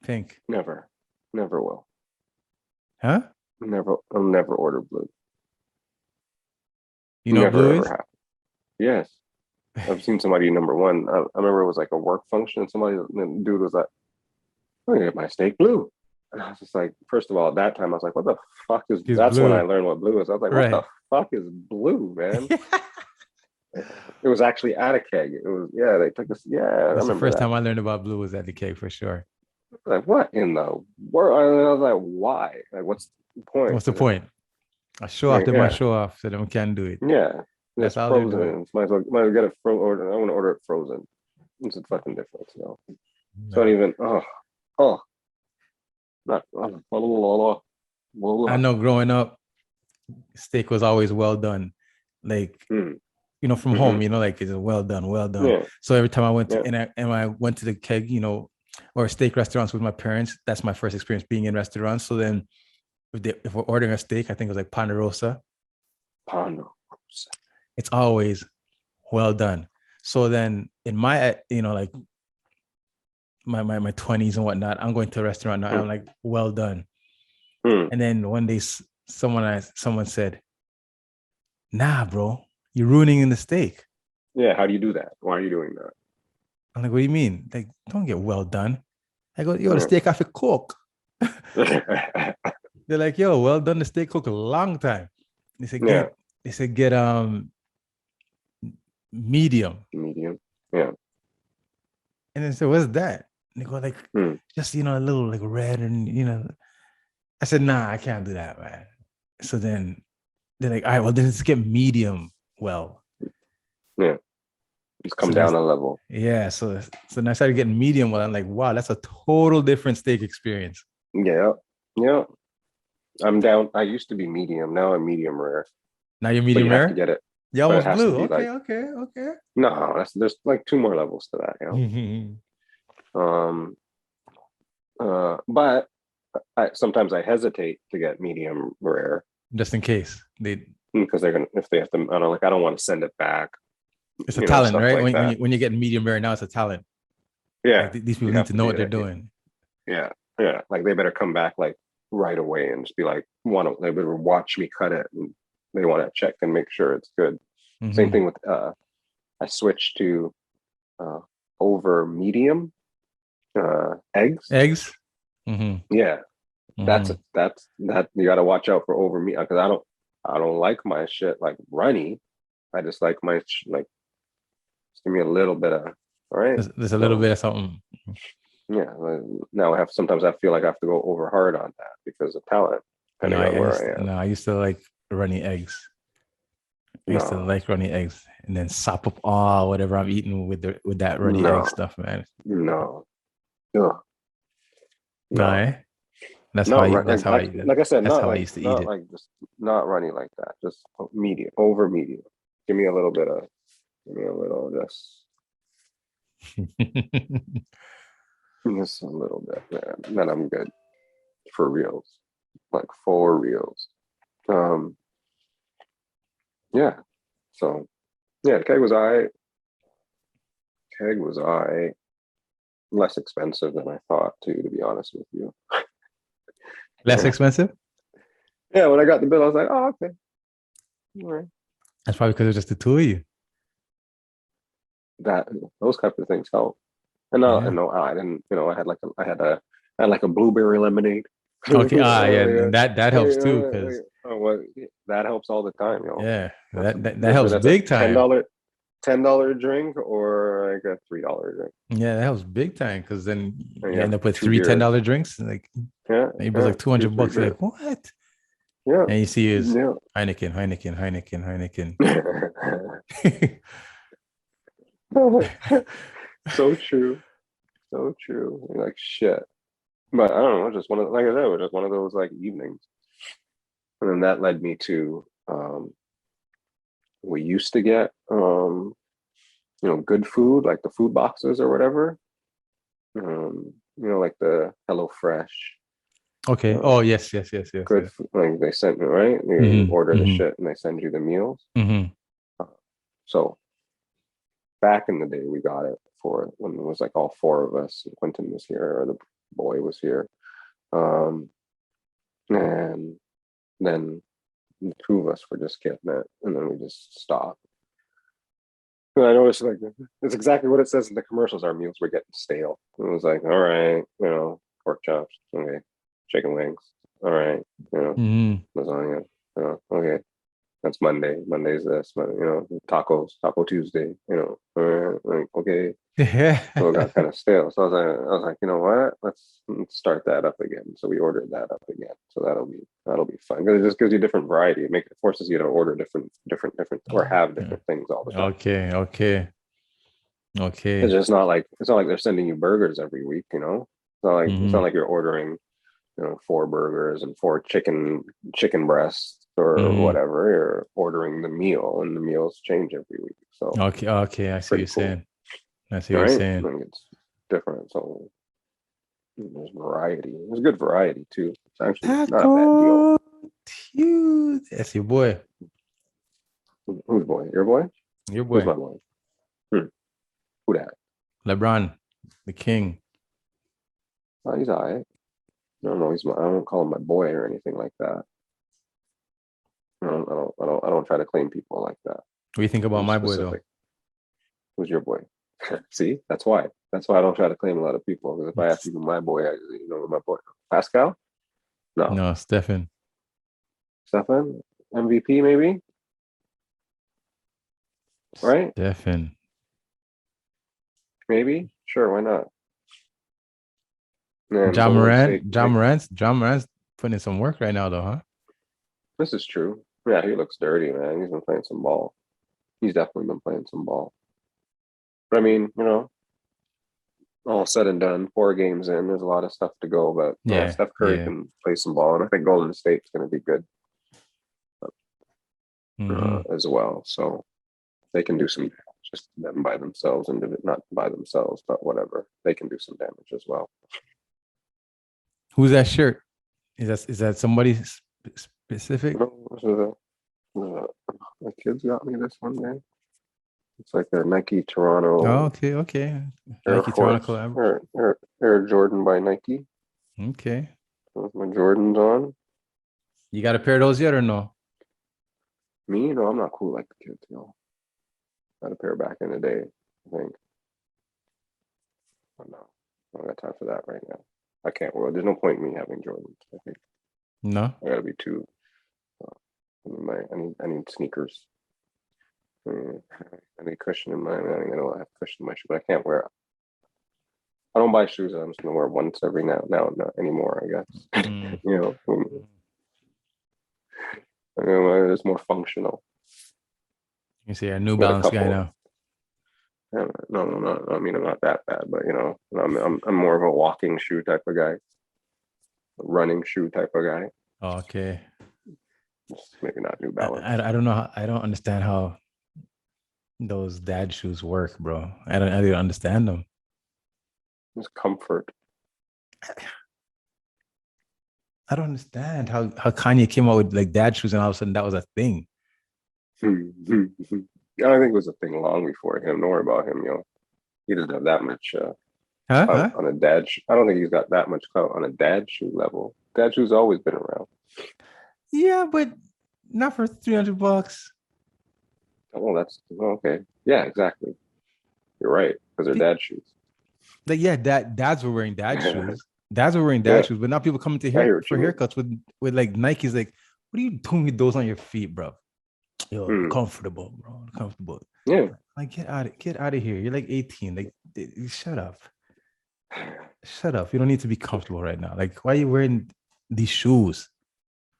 Pink. never, never will, Huh? I'll never order blue. You know what Never blue ever is? have. Yes, I've seen somebody number one. I remember it was like a work function, and the dude was like, "I'm gonna get my steak blue," and I was just like, first of all, at that time I was like, "What the fuck is?" It's That's when I blue. learned what blue is. I was like, "What the Right. fuck is blue, man?" It was actually at a keg. It was yeah. They took this. Yeah, I That's the remember first that. time I learned about blue was at the cake for sure. Like what in the world? And I was like, why? Like, what's the point? What's the point? I show off Like, them, I yeah, show off so them can do it. yeah. That's It's all they're doing. frozen. Might as well get it order. I want to order it frozen. It's a fucking difference, you know. So not No. even oh not I know growing up, steak was always well done. Like, mm, from hmm. home, like it's well done, well done. Yeah, So every time I went yeah. to and I went to the keg, or steak restaurants with my parents, that's my first experience being in restaurants. So then if we're ordering a steak, I think it was like Ponderosa, Pondo. it's always well done. So then in my, like my 20s and whatnot, I'm going to a restaurant now. Mm, I'm like, well done. mm. And then one day someone said, nah, bro, you're ruining the steak. Yeah, how do you do that? Why are you doing that? I'm like, what do you mean? Like, don't get well done. I go, yo, the Yeah. steak have to cook. They're like, yo, well done. The steak cook a long time. They said, Yeah, get medium. medium. Yeah. And then I said, what's that? And they go like, Mm. just a little like red and I said, nah, I can't do that, man. So then they're like, all right, well, then let's get medium well. Yeah. Just So come then down a level. yeah, so then I started getting medium well. I'm like, wow, that's a total different steak experience. Yeah. Yeah. I'm down. I used to be medium. Now I'm medium rare. Now you're But medium you have to rare? get it. You But it almost has to blue. be Okay, like okay. no, there's like two more levels to that, Um but sometimes I hesitate to get medium rare Just in case. because they're gonna if they have to I don't want to send it back, It's a talent, stuff right? like that. When you're getting medium rare, now it's a talent. Yeah. Like these people You need have to to know be what they're doing. yeah. Yeah. Like they better come back like right away and just be like they better watch me cut it and they want to check and make sure it's good. Same Mm-hmm. thing with I switched to uh over medium eggs. Eggs. Mm-hmm. Yeah, Mm-hmm. that's that you got to watch out for over meat because I don't. I don't like my shit like runny. I just like my like. Just give me a little bit of. All right. There's a little bit of something. Yeah. Now sometimes I feel like I have to go over hard on that because of talent, No, depending on where I am. I used to like runny eggs. I used to No, like runny eggs and then sop up all whatever I'm eating with that runny no, egg stuff, man. no, no, No, no. eh? That's how Not I run that's how I like I said, that's how I used to eat not it. like just not running like that. Just medium, over medium. Give me a little bit of, give me a little of this, just a little bit, man. Then I'm good for reals, like for reals. Um, yeah. So yeah, keg was I. Keg was I. Less expensive than I thought too, to be honest with you. Less Yeah. expensive? Yeah, when I got the bill, I was like, oh, okay. All right. That's probably because it's just the two of you. That those type of things help. And no, Yeah. and no, I didn't. You know, I had like a blueberry lemonade. Okay. Yeah. Oh yeah, And that helps too, because oh, well, that helps all the time, yo. yeah, That's that helps that's a big ten time. dollar drink or like a $3 drink. Yeah, that helps big time because then And you you end have up with two three beers. $10 drinks. Like Yeah, maybe it's yeah, like 200 3 bucks. You're beers. like, what? Yeah, And you see is yeah. Heineken. So true, so true. You're like shit. But I don't know, just one of like I said, it was just one of those like evenings. And then that led me to we used to get good food, like the food boxes or whatever. Like the Hello Fresh. Okay. Oh, Um, yes. good food, like they sent right? You Mm-hmm. order the Mm-hmm. shit and they send you the meals. Mm-hmm. So back in the day we got it for when it was like all four of us. Quentin was here or the boy was here. And then the two of us were just getting it and then we just stopped. And I noticed like it's exactly what it says in the commercials. Our meals were getting stale. It was like, all right, pork chops, okay, chicken wings, all right, Mm-hmm. lasagna, okay, that's Monday. Monday's this, tacos, Taco Tuesday, all right, like okay. So it got kind of stale. So I was like, you know what? Let's start that up again. So we ordered that up again. So that'll be fun because it just gives you different variety. It forces you to order different, or have different things all the time. Okay. It's not like they're sending you burgers every week. It's not Mm-hmm. like you're ordering 4 burgers and 4 chicken breasts or Mm-hmm. whatever. You're ordering the meal, and the meals change every week. So Okay. I it's see what pretty you're cool, saying. I see what you're right? saying. Like it's different. So there's variety. There's good variety too. It's actually not a bad deal. Taco Tuesday. That's your boy. Who's boy? Your boy? Your Who's boy. my boy? Who that? LeBron, the king. Oh, he's all right. I don't know. I don't call him my boy or anything like that. I don't try to claim people like that. What do you think about I'm my boy though? specific. Who's your boy? See, that's why. That's why I don't try to claim a lot of people. Because if I ask you who my boy, my boy Pascal. No, No, Stephen. Stefan, MVP maybe. Right? Stephen. Maybe. Sure. Why not? And John Golden Morant. State. John Morant's putting in some work right now though, huh? This is true. Yeah, he looks dirty, man. He's been playing some ball. He's definitely been playing some ball. But I mean, all said and done, 4 games in, there's a lot of stuff to go. But yeah, Steph Curry Yeah. can play some ball, and I think Golden State's going to be good Mm-hmm. as well. So they can do some damage, just them by themselves, and not by themselves, but whatever. They can do some damage as well. Who's that shirt? Is that somebody specific? My kids got me this one day. It's like a Nike Toronto Oh, okay. Air Nike Toronto Force collab. Air Jordan by Nike. Okay. With my Jordans on. You got a pair of those yet or no? Me? No, I'm not cool like the kids, Got a pair back in the day, I think. But no, I don't got time for that right now. There's no point in me having Jordans, I think. No. I gotta be too I need sneakers. I need cushion in my. I don't have cushion in my shoe, but I can't wear. I don't buy shoes that I'm just gonna wear once every now, not anymore. I guess you know, it's more functional. You say you're a New Got a Balance guy couple. now. No. I mean, I'm not that bad, but you know, I'm more of a walking shoe type of guy, a running shoe type of guy. Oh, okay. Just maybe not New Balance. I don't know. I don't understand how those dad shoes work, bro. I don't understand them. It's comfort. I don't understand how Kanye came out with like dad shoes and all of a sudden that was a thing. I don't think it was a thing long before him. Don't worry about him, He doesn't have that much clout on a dad. I don't think he's got that much clout on a dad shoe level. Dad shoes always been around. Yeah, but not for $300. Oh, that's okay. Yeah, exactly. You're right, because they're dad shoes. Like, yeah, dads were wearing dad shoes. Dads were wearing dad Yeah. shoes, but now people coming to I here hear what for you mean. haircuts with like Nikes. Like, what are you doing with those on your feet, bro? Yo, comfortable, bro. Comfortable. Yeah. Like, get out of here. You're like 18. Like, shut up. Shut up. You don't need to be comfortable right now. Like, why are you wearing these shoes?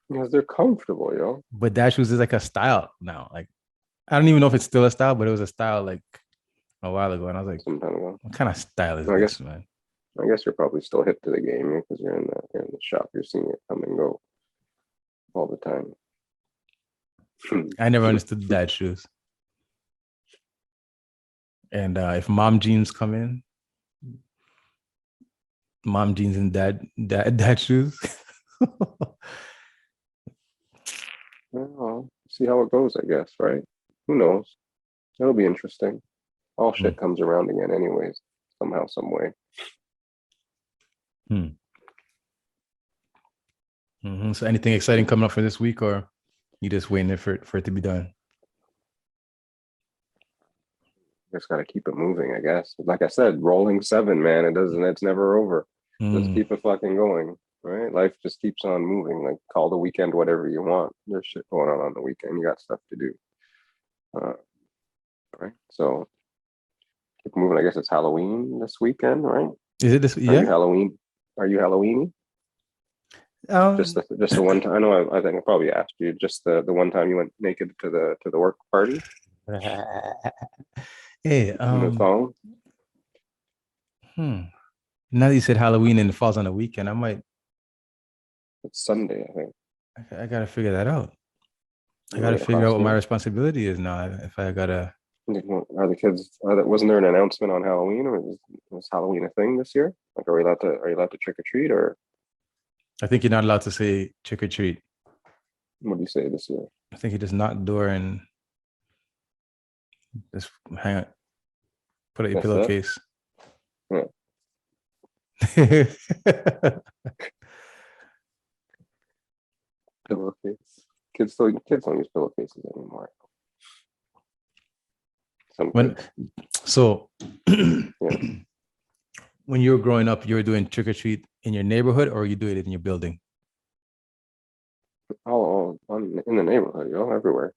Because they're comfortable, yo. But dad shoes is like a style now. Like, I don't even know if it's still a style, but it was a style like a while ago. And I was like, some time ago. What kind of style is I this, guess, man? I guess you're probably still hip to the game because you're in the shop. You're seeing it come and go all the time. I never understood dad shoes. And if mom jeans come in, mom jeans and dad shoes. Well, see how it goes, I guess, right? Who knows? It'll be interesting. All shit comes around again, anyways, somehow, some way. So anything exciting coming up for this week, or you just waiting for it to be done? Just gotta keep it moving, I guess. Like I said, rolling 7, man. It's never over. Just keep it fucking going, right? Life just keeps on moving. Like, call the weekend whatever you want. There's shit going on the weekend. You got stuff to do. Right? So keep moving. I guess it's Halloween this weekend, right? Is it this? Are Yeah. you Halloween? Are you Halloweeny? Just the one time. I know. I think I probably asked you. Just the one time you went naked to the work party. Hey. In the thong. Now that you said Halloween and it falls on a weekend, I might. It's Sunday, I think. I gotta figure that out. I gotta figure out what my responsibility is now. If I gotta. Are the kids? Wasn't there an announcement on Halloween, or was Halloween a thing this year? Like, are you allowed to trick or treat, or? I think you're not allowed to say trick or treat. What do you say this year? I think you just knock the door and just hang it. Put it in your pillowcase. Yeah. Pillowcase. Kids don't use pillowcases anymore. When you were growing up, you were doing trick or treat in your neighborhood, or you do it in your building? Oh, in the neighborhood, everywhere.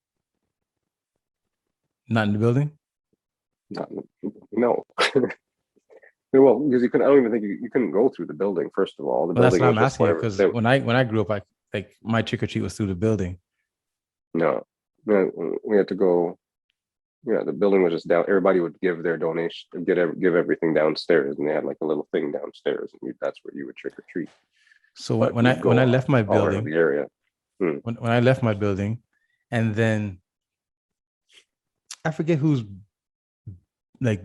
Not in the building? No. Well, because I don't even think you couldn't go through the building. First of all, that's what I'm asking you, because when I grew up, my trick or treat was through the building. No, we had to go. Yeah, the building was just down. Everybody would give their donation, give everything downstairs, and they had like a little thing downstairs, and that's where you would trick or treat. So when I left my building, the area. When I left my building, and then I forget who's like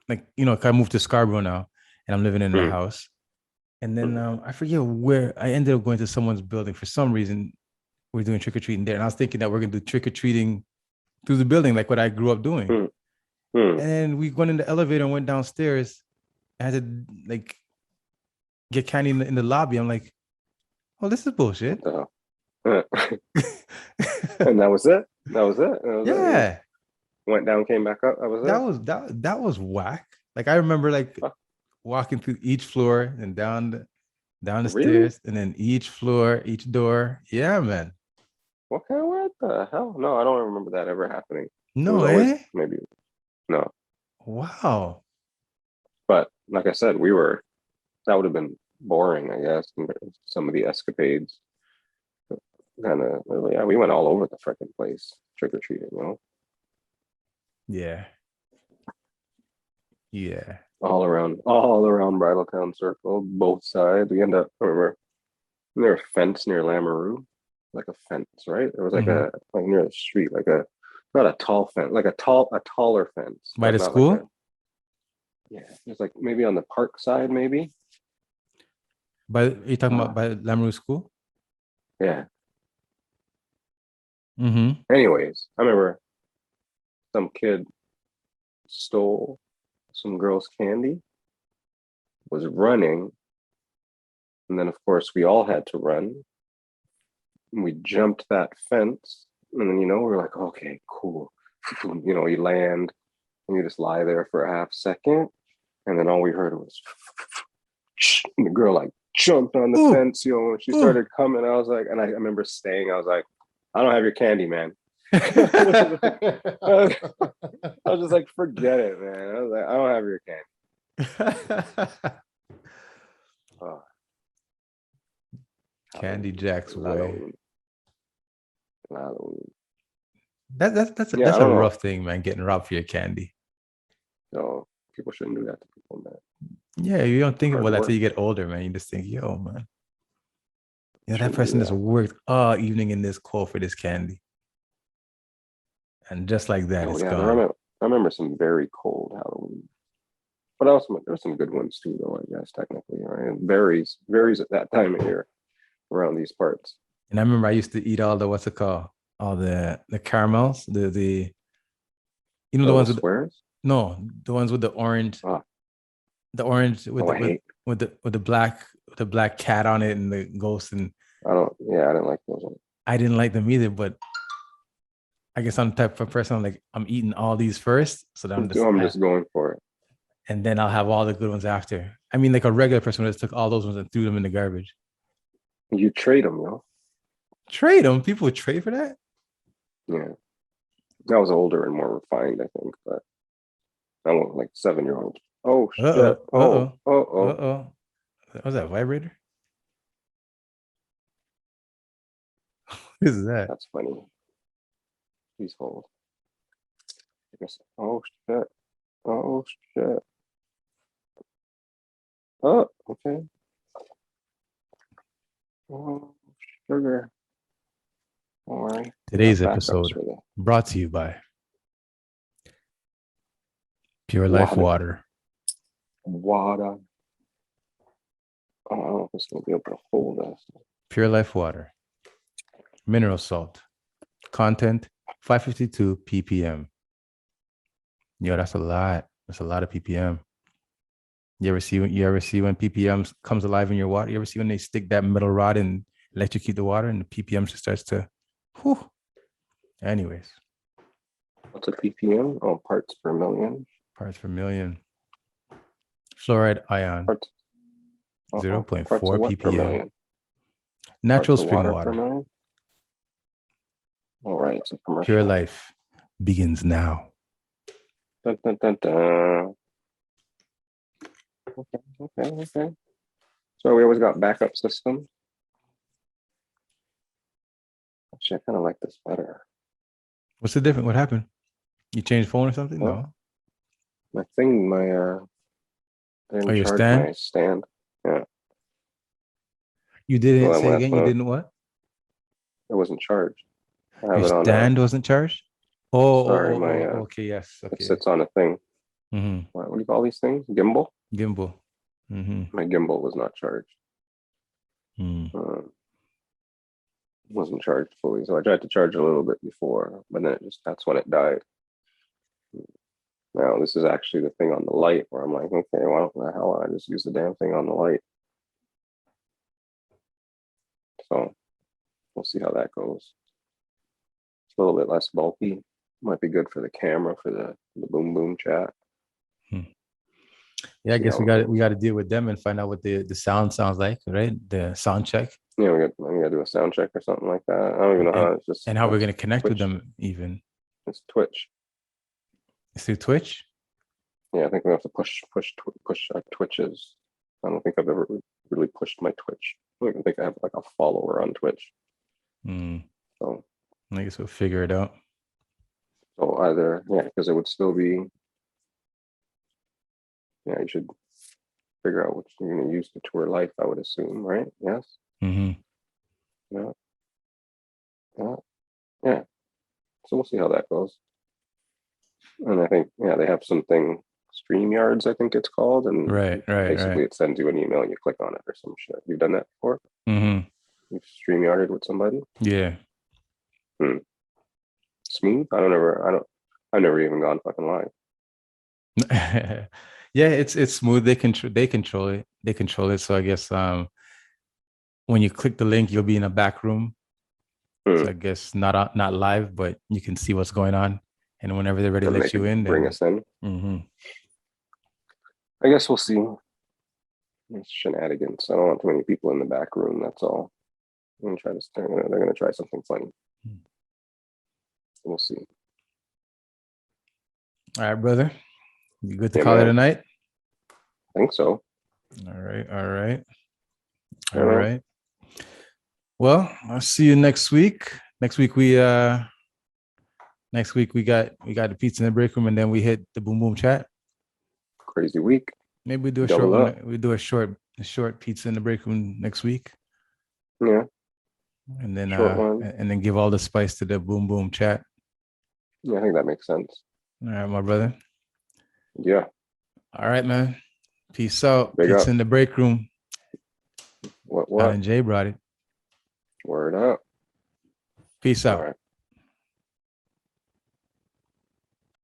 I moved to Scarborough now, and I'm living in a house, and then I forget where I ended up going to someone's building for some reason. We're doing trick or treating there, and I was thinking that we're gonna do trick or treating through the building, like what I grew up doing. And we went in the elevator and went downstairs. I had to like get candy in the lobby. I'm like, oh, this is bullshit. And that was it. Yeah. Went down, came back up. That was whack. Like, I remember like walking through each floor and down the stairs, and then each floor, each door. Yeah, man. What the hell? No, I don't remember that ever happening. It was No, always eh? maybe no. Wow. But like I said, that would have been boring, I guess. Some of the escapades. Kind of, yeah, we went all over the freaking place trick or treating, Yeah. Yeah. all around Bridletown Circle, both sides. We end up, I remember, near a fence near Lamoureux, like a fence, right? There was like Mhm. like near the street, like not a tall fence, like a taller fence, By but the not like school? yeah, it's like maybe on the park side, maybe. You talking about Uh, by Lamoureux School? yeah. Mm-hmm. Anyways, I remember some kid stole some girl's candy, was running, and then of course we all had to run. We jumped that fence, and then we're like, okay, cool. You land, and you just lie there for a half second, and then all we heard was, and the girl like jumped on the Ooh, fence, and she ooh. started coming. I was like, and I remember staying. I was like, I don't have your candy, man. I was just like, forget it, man. I was like, I don't have your candy. Oh, Candy Halloween, Jack's way. Halloween, Halloween. Yeah, That's I a don't know. rough thing, man. Getting robbed for your candy. No, people shouldn't do that to people, man. Yeah, you don't think Hard about that till work. you get older, man. You just think, yo, man. That Shouldn't do person just that. worked all evening in this cold for this candy. And just like that, Oh it's yeah, gone. I remember some very cold Halloween, but also there were some good ones too, though. I guess technically, right? It varies at that time of year around these parts. And I remember I used to eat all the what's it called? All the caramels, the Oh, the ones with squares. the ones with the orange, Oh, the orange with oh, I hate. with the black cat on it and the ghost. And I don't. Yeah, I didn't like those ones. I didn't like them either, but I guess I'm the type of person, I'm like, I'm eating all these first, so that I'm just going for it. and then I'll have all the good ones after. I mean, like a regular person would just took all those ones and threw them in the garbage. You trade them, Trade them. People would trade for that. Yeah, I was older and more refined, I think, but I went like 7-year-old. Oh shit! Uh-oh. Oh, Uh-oh. oh. Uh-oh. Was that vibrator? What is that? That's funny. Please hold. Oh shit! Oh shit! Oh, okay. Oh, sugar. All right. We got Today's backups episode for the brought to you by Pure Life water. Water. Water. Oh, I don't know if it's gonna be able to hold us. Pure Life Water. Mineral salt. Content 552 ppm. Yo, that's a lot. That's a lot of ppm. You ever see when ppm comes alive in your water? You ever see when they stick that metal rod and electrocute the water and the ppm just starts to whew. Anyways, What's a ppm? Oh, parts per million. parts per million. Fluoride ion, Parts. Parts 0.4 of what per ppm. million? Natural Parts of spring water per water. million. All right, it's a Pure commercial. life begins now. Dun, dun, dun, dun. Okay. So we always got backup systems. Actually, I kind of like this better. What's the difference? What happened? You changed phone or something? Well, No. my thing, I Oh, didn't your charge stand? my stand. Yeah. You So didn't then say when again? You didn't what? it wasn't charged. I Your have it on stand wasn't charged? sorry, my Okay, yes. it Okay. sits on a thing. Mm-hmm. What do you call these things? Gimbal? Gimbal. Mm-hmm. My gimbal was not charged. Mm. Wasn't charged fully. So I tried to charge a little bit before, but then that's when it died. Now this is actually the thing on the light where I'm like, okay, why don't the hell I just use the damn thing on the light? So we'll see how that goes. It's a little bit less bulky. Might be good for the camera for the boom boom chat. Yeah, I See guess how we it got goes. we got to deal with them and find out what the sound sounds like, right? The sound check Yeah, we gotta do a sound check or something like that. I don't even know how. It's just and how we're it's gonna connect with Twitch. them. Even It's Twitch. it's through Twitch. Yeah, I think we have to push our Twitches. I don't think I've ever really pushed my Twitch. I don't even think I have like a follower on Twitch. Mm, So I guess we'll figure it out. either because it would still be you should figure out what you're gonna use to tour life. I would assume, right? Yes. Hmm. Yeah. Yeah. Yeah. So we'll see how that goes. And I think they have something StreamYards, I think it's called, and Right. basically it sends you an email and you click on it or some shit. You've done that before? Hmm. You've StreamYarded with somebody? Yeah. Smooth? I've never even gone fucking live. Yeah, it's smooth. They control it. They control it. So I guess when you click the link, you'll be in a back room. So I guess not live, but you can see what's going on. And whenever they're ready to And they let you could in, bring then us in. Mhm. I guess we'll see. It's shenanigans. I don't want too many people in the back room. That's all. I'm gonna try to. They're gonna try something funny. We'll see. All right, brother. You good to Yeah, call it man. a night? I think so. All right. All right. You All know? right. Well, I'll see you next week. Next week we got the pizza in the break room, and then we hit the boom boom chat. Crazy week. Maybe we do a Double short up. one. We do a short pizza in the break room next week, Yeah. and then Short one. and then give all the spice to the boom boom chat. Yeah, I think that makes sense. All right, my brother. Yeah. All right, man. Peace out. Big Pizza up. in the break room. What? Alan Jay brought it. Word up. Peace All out. right.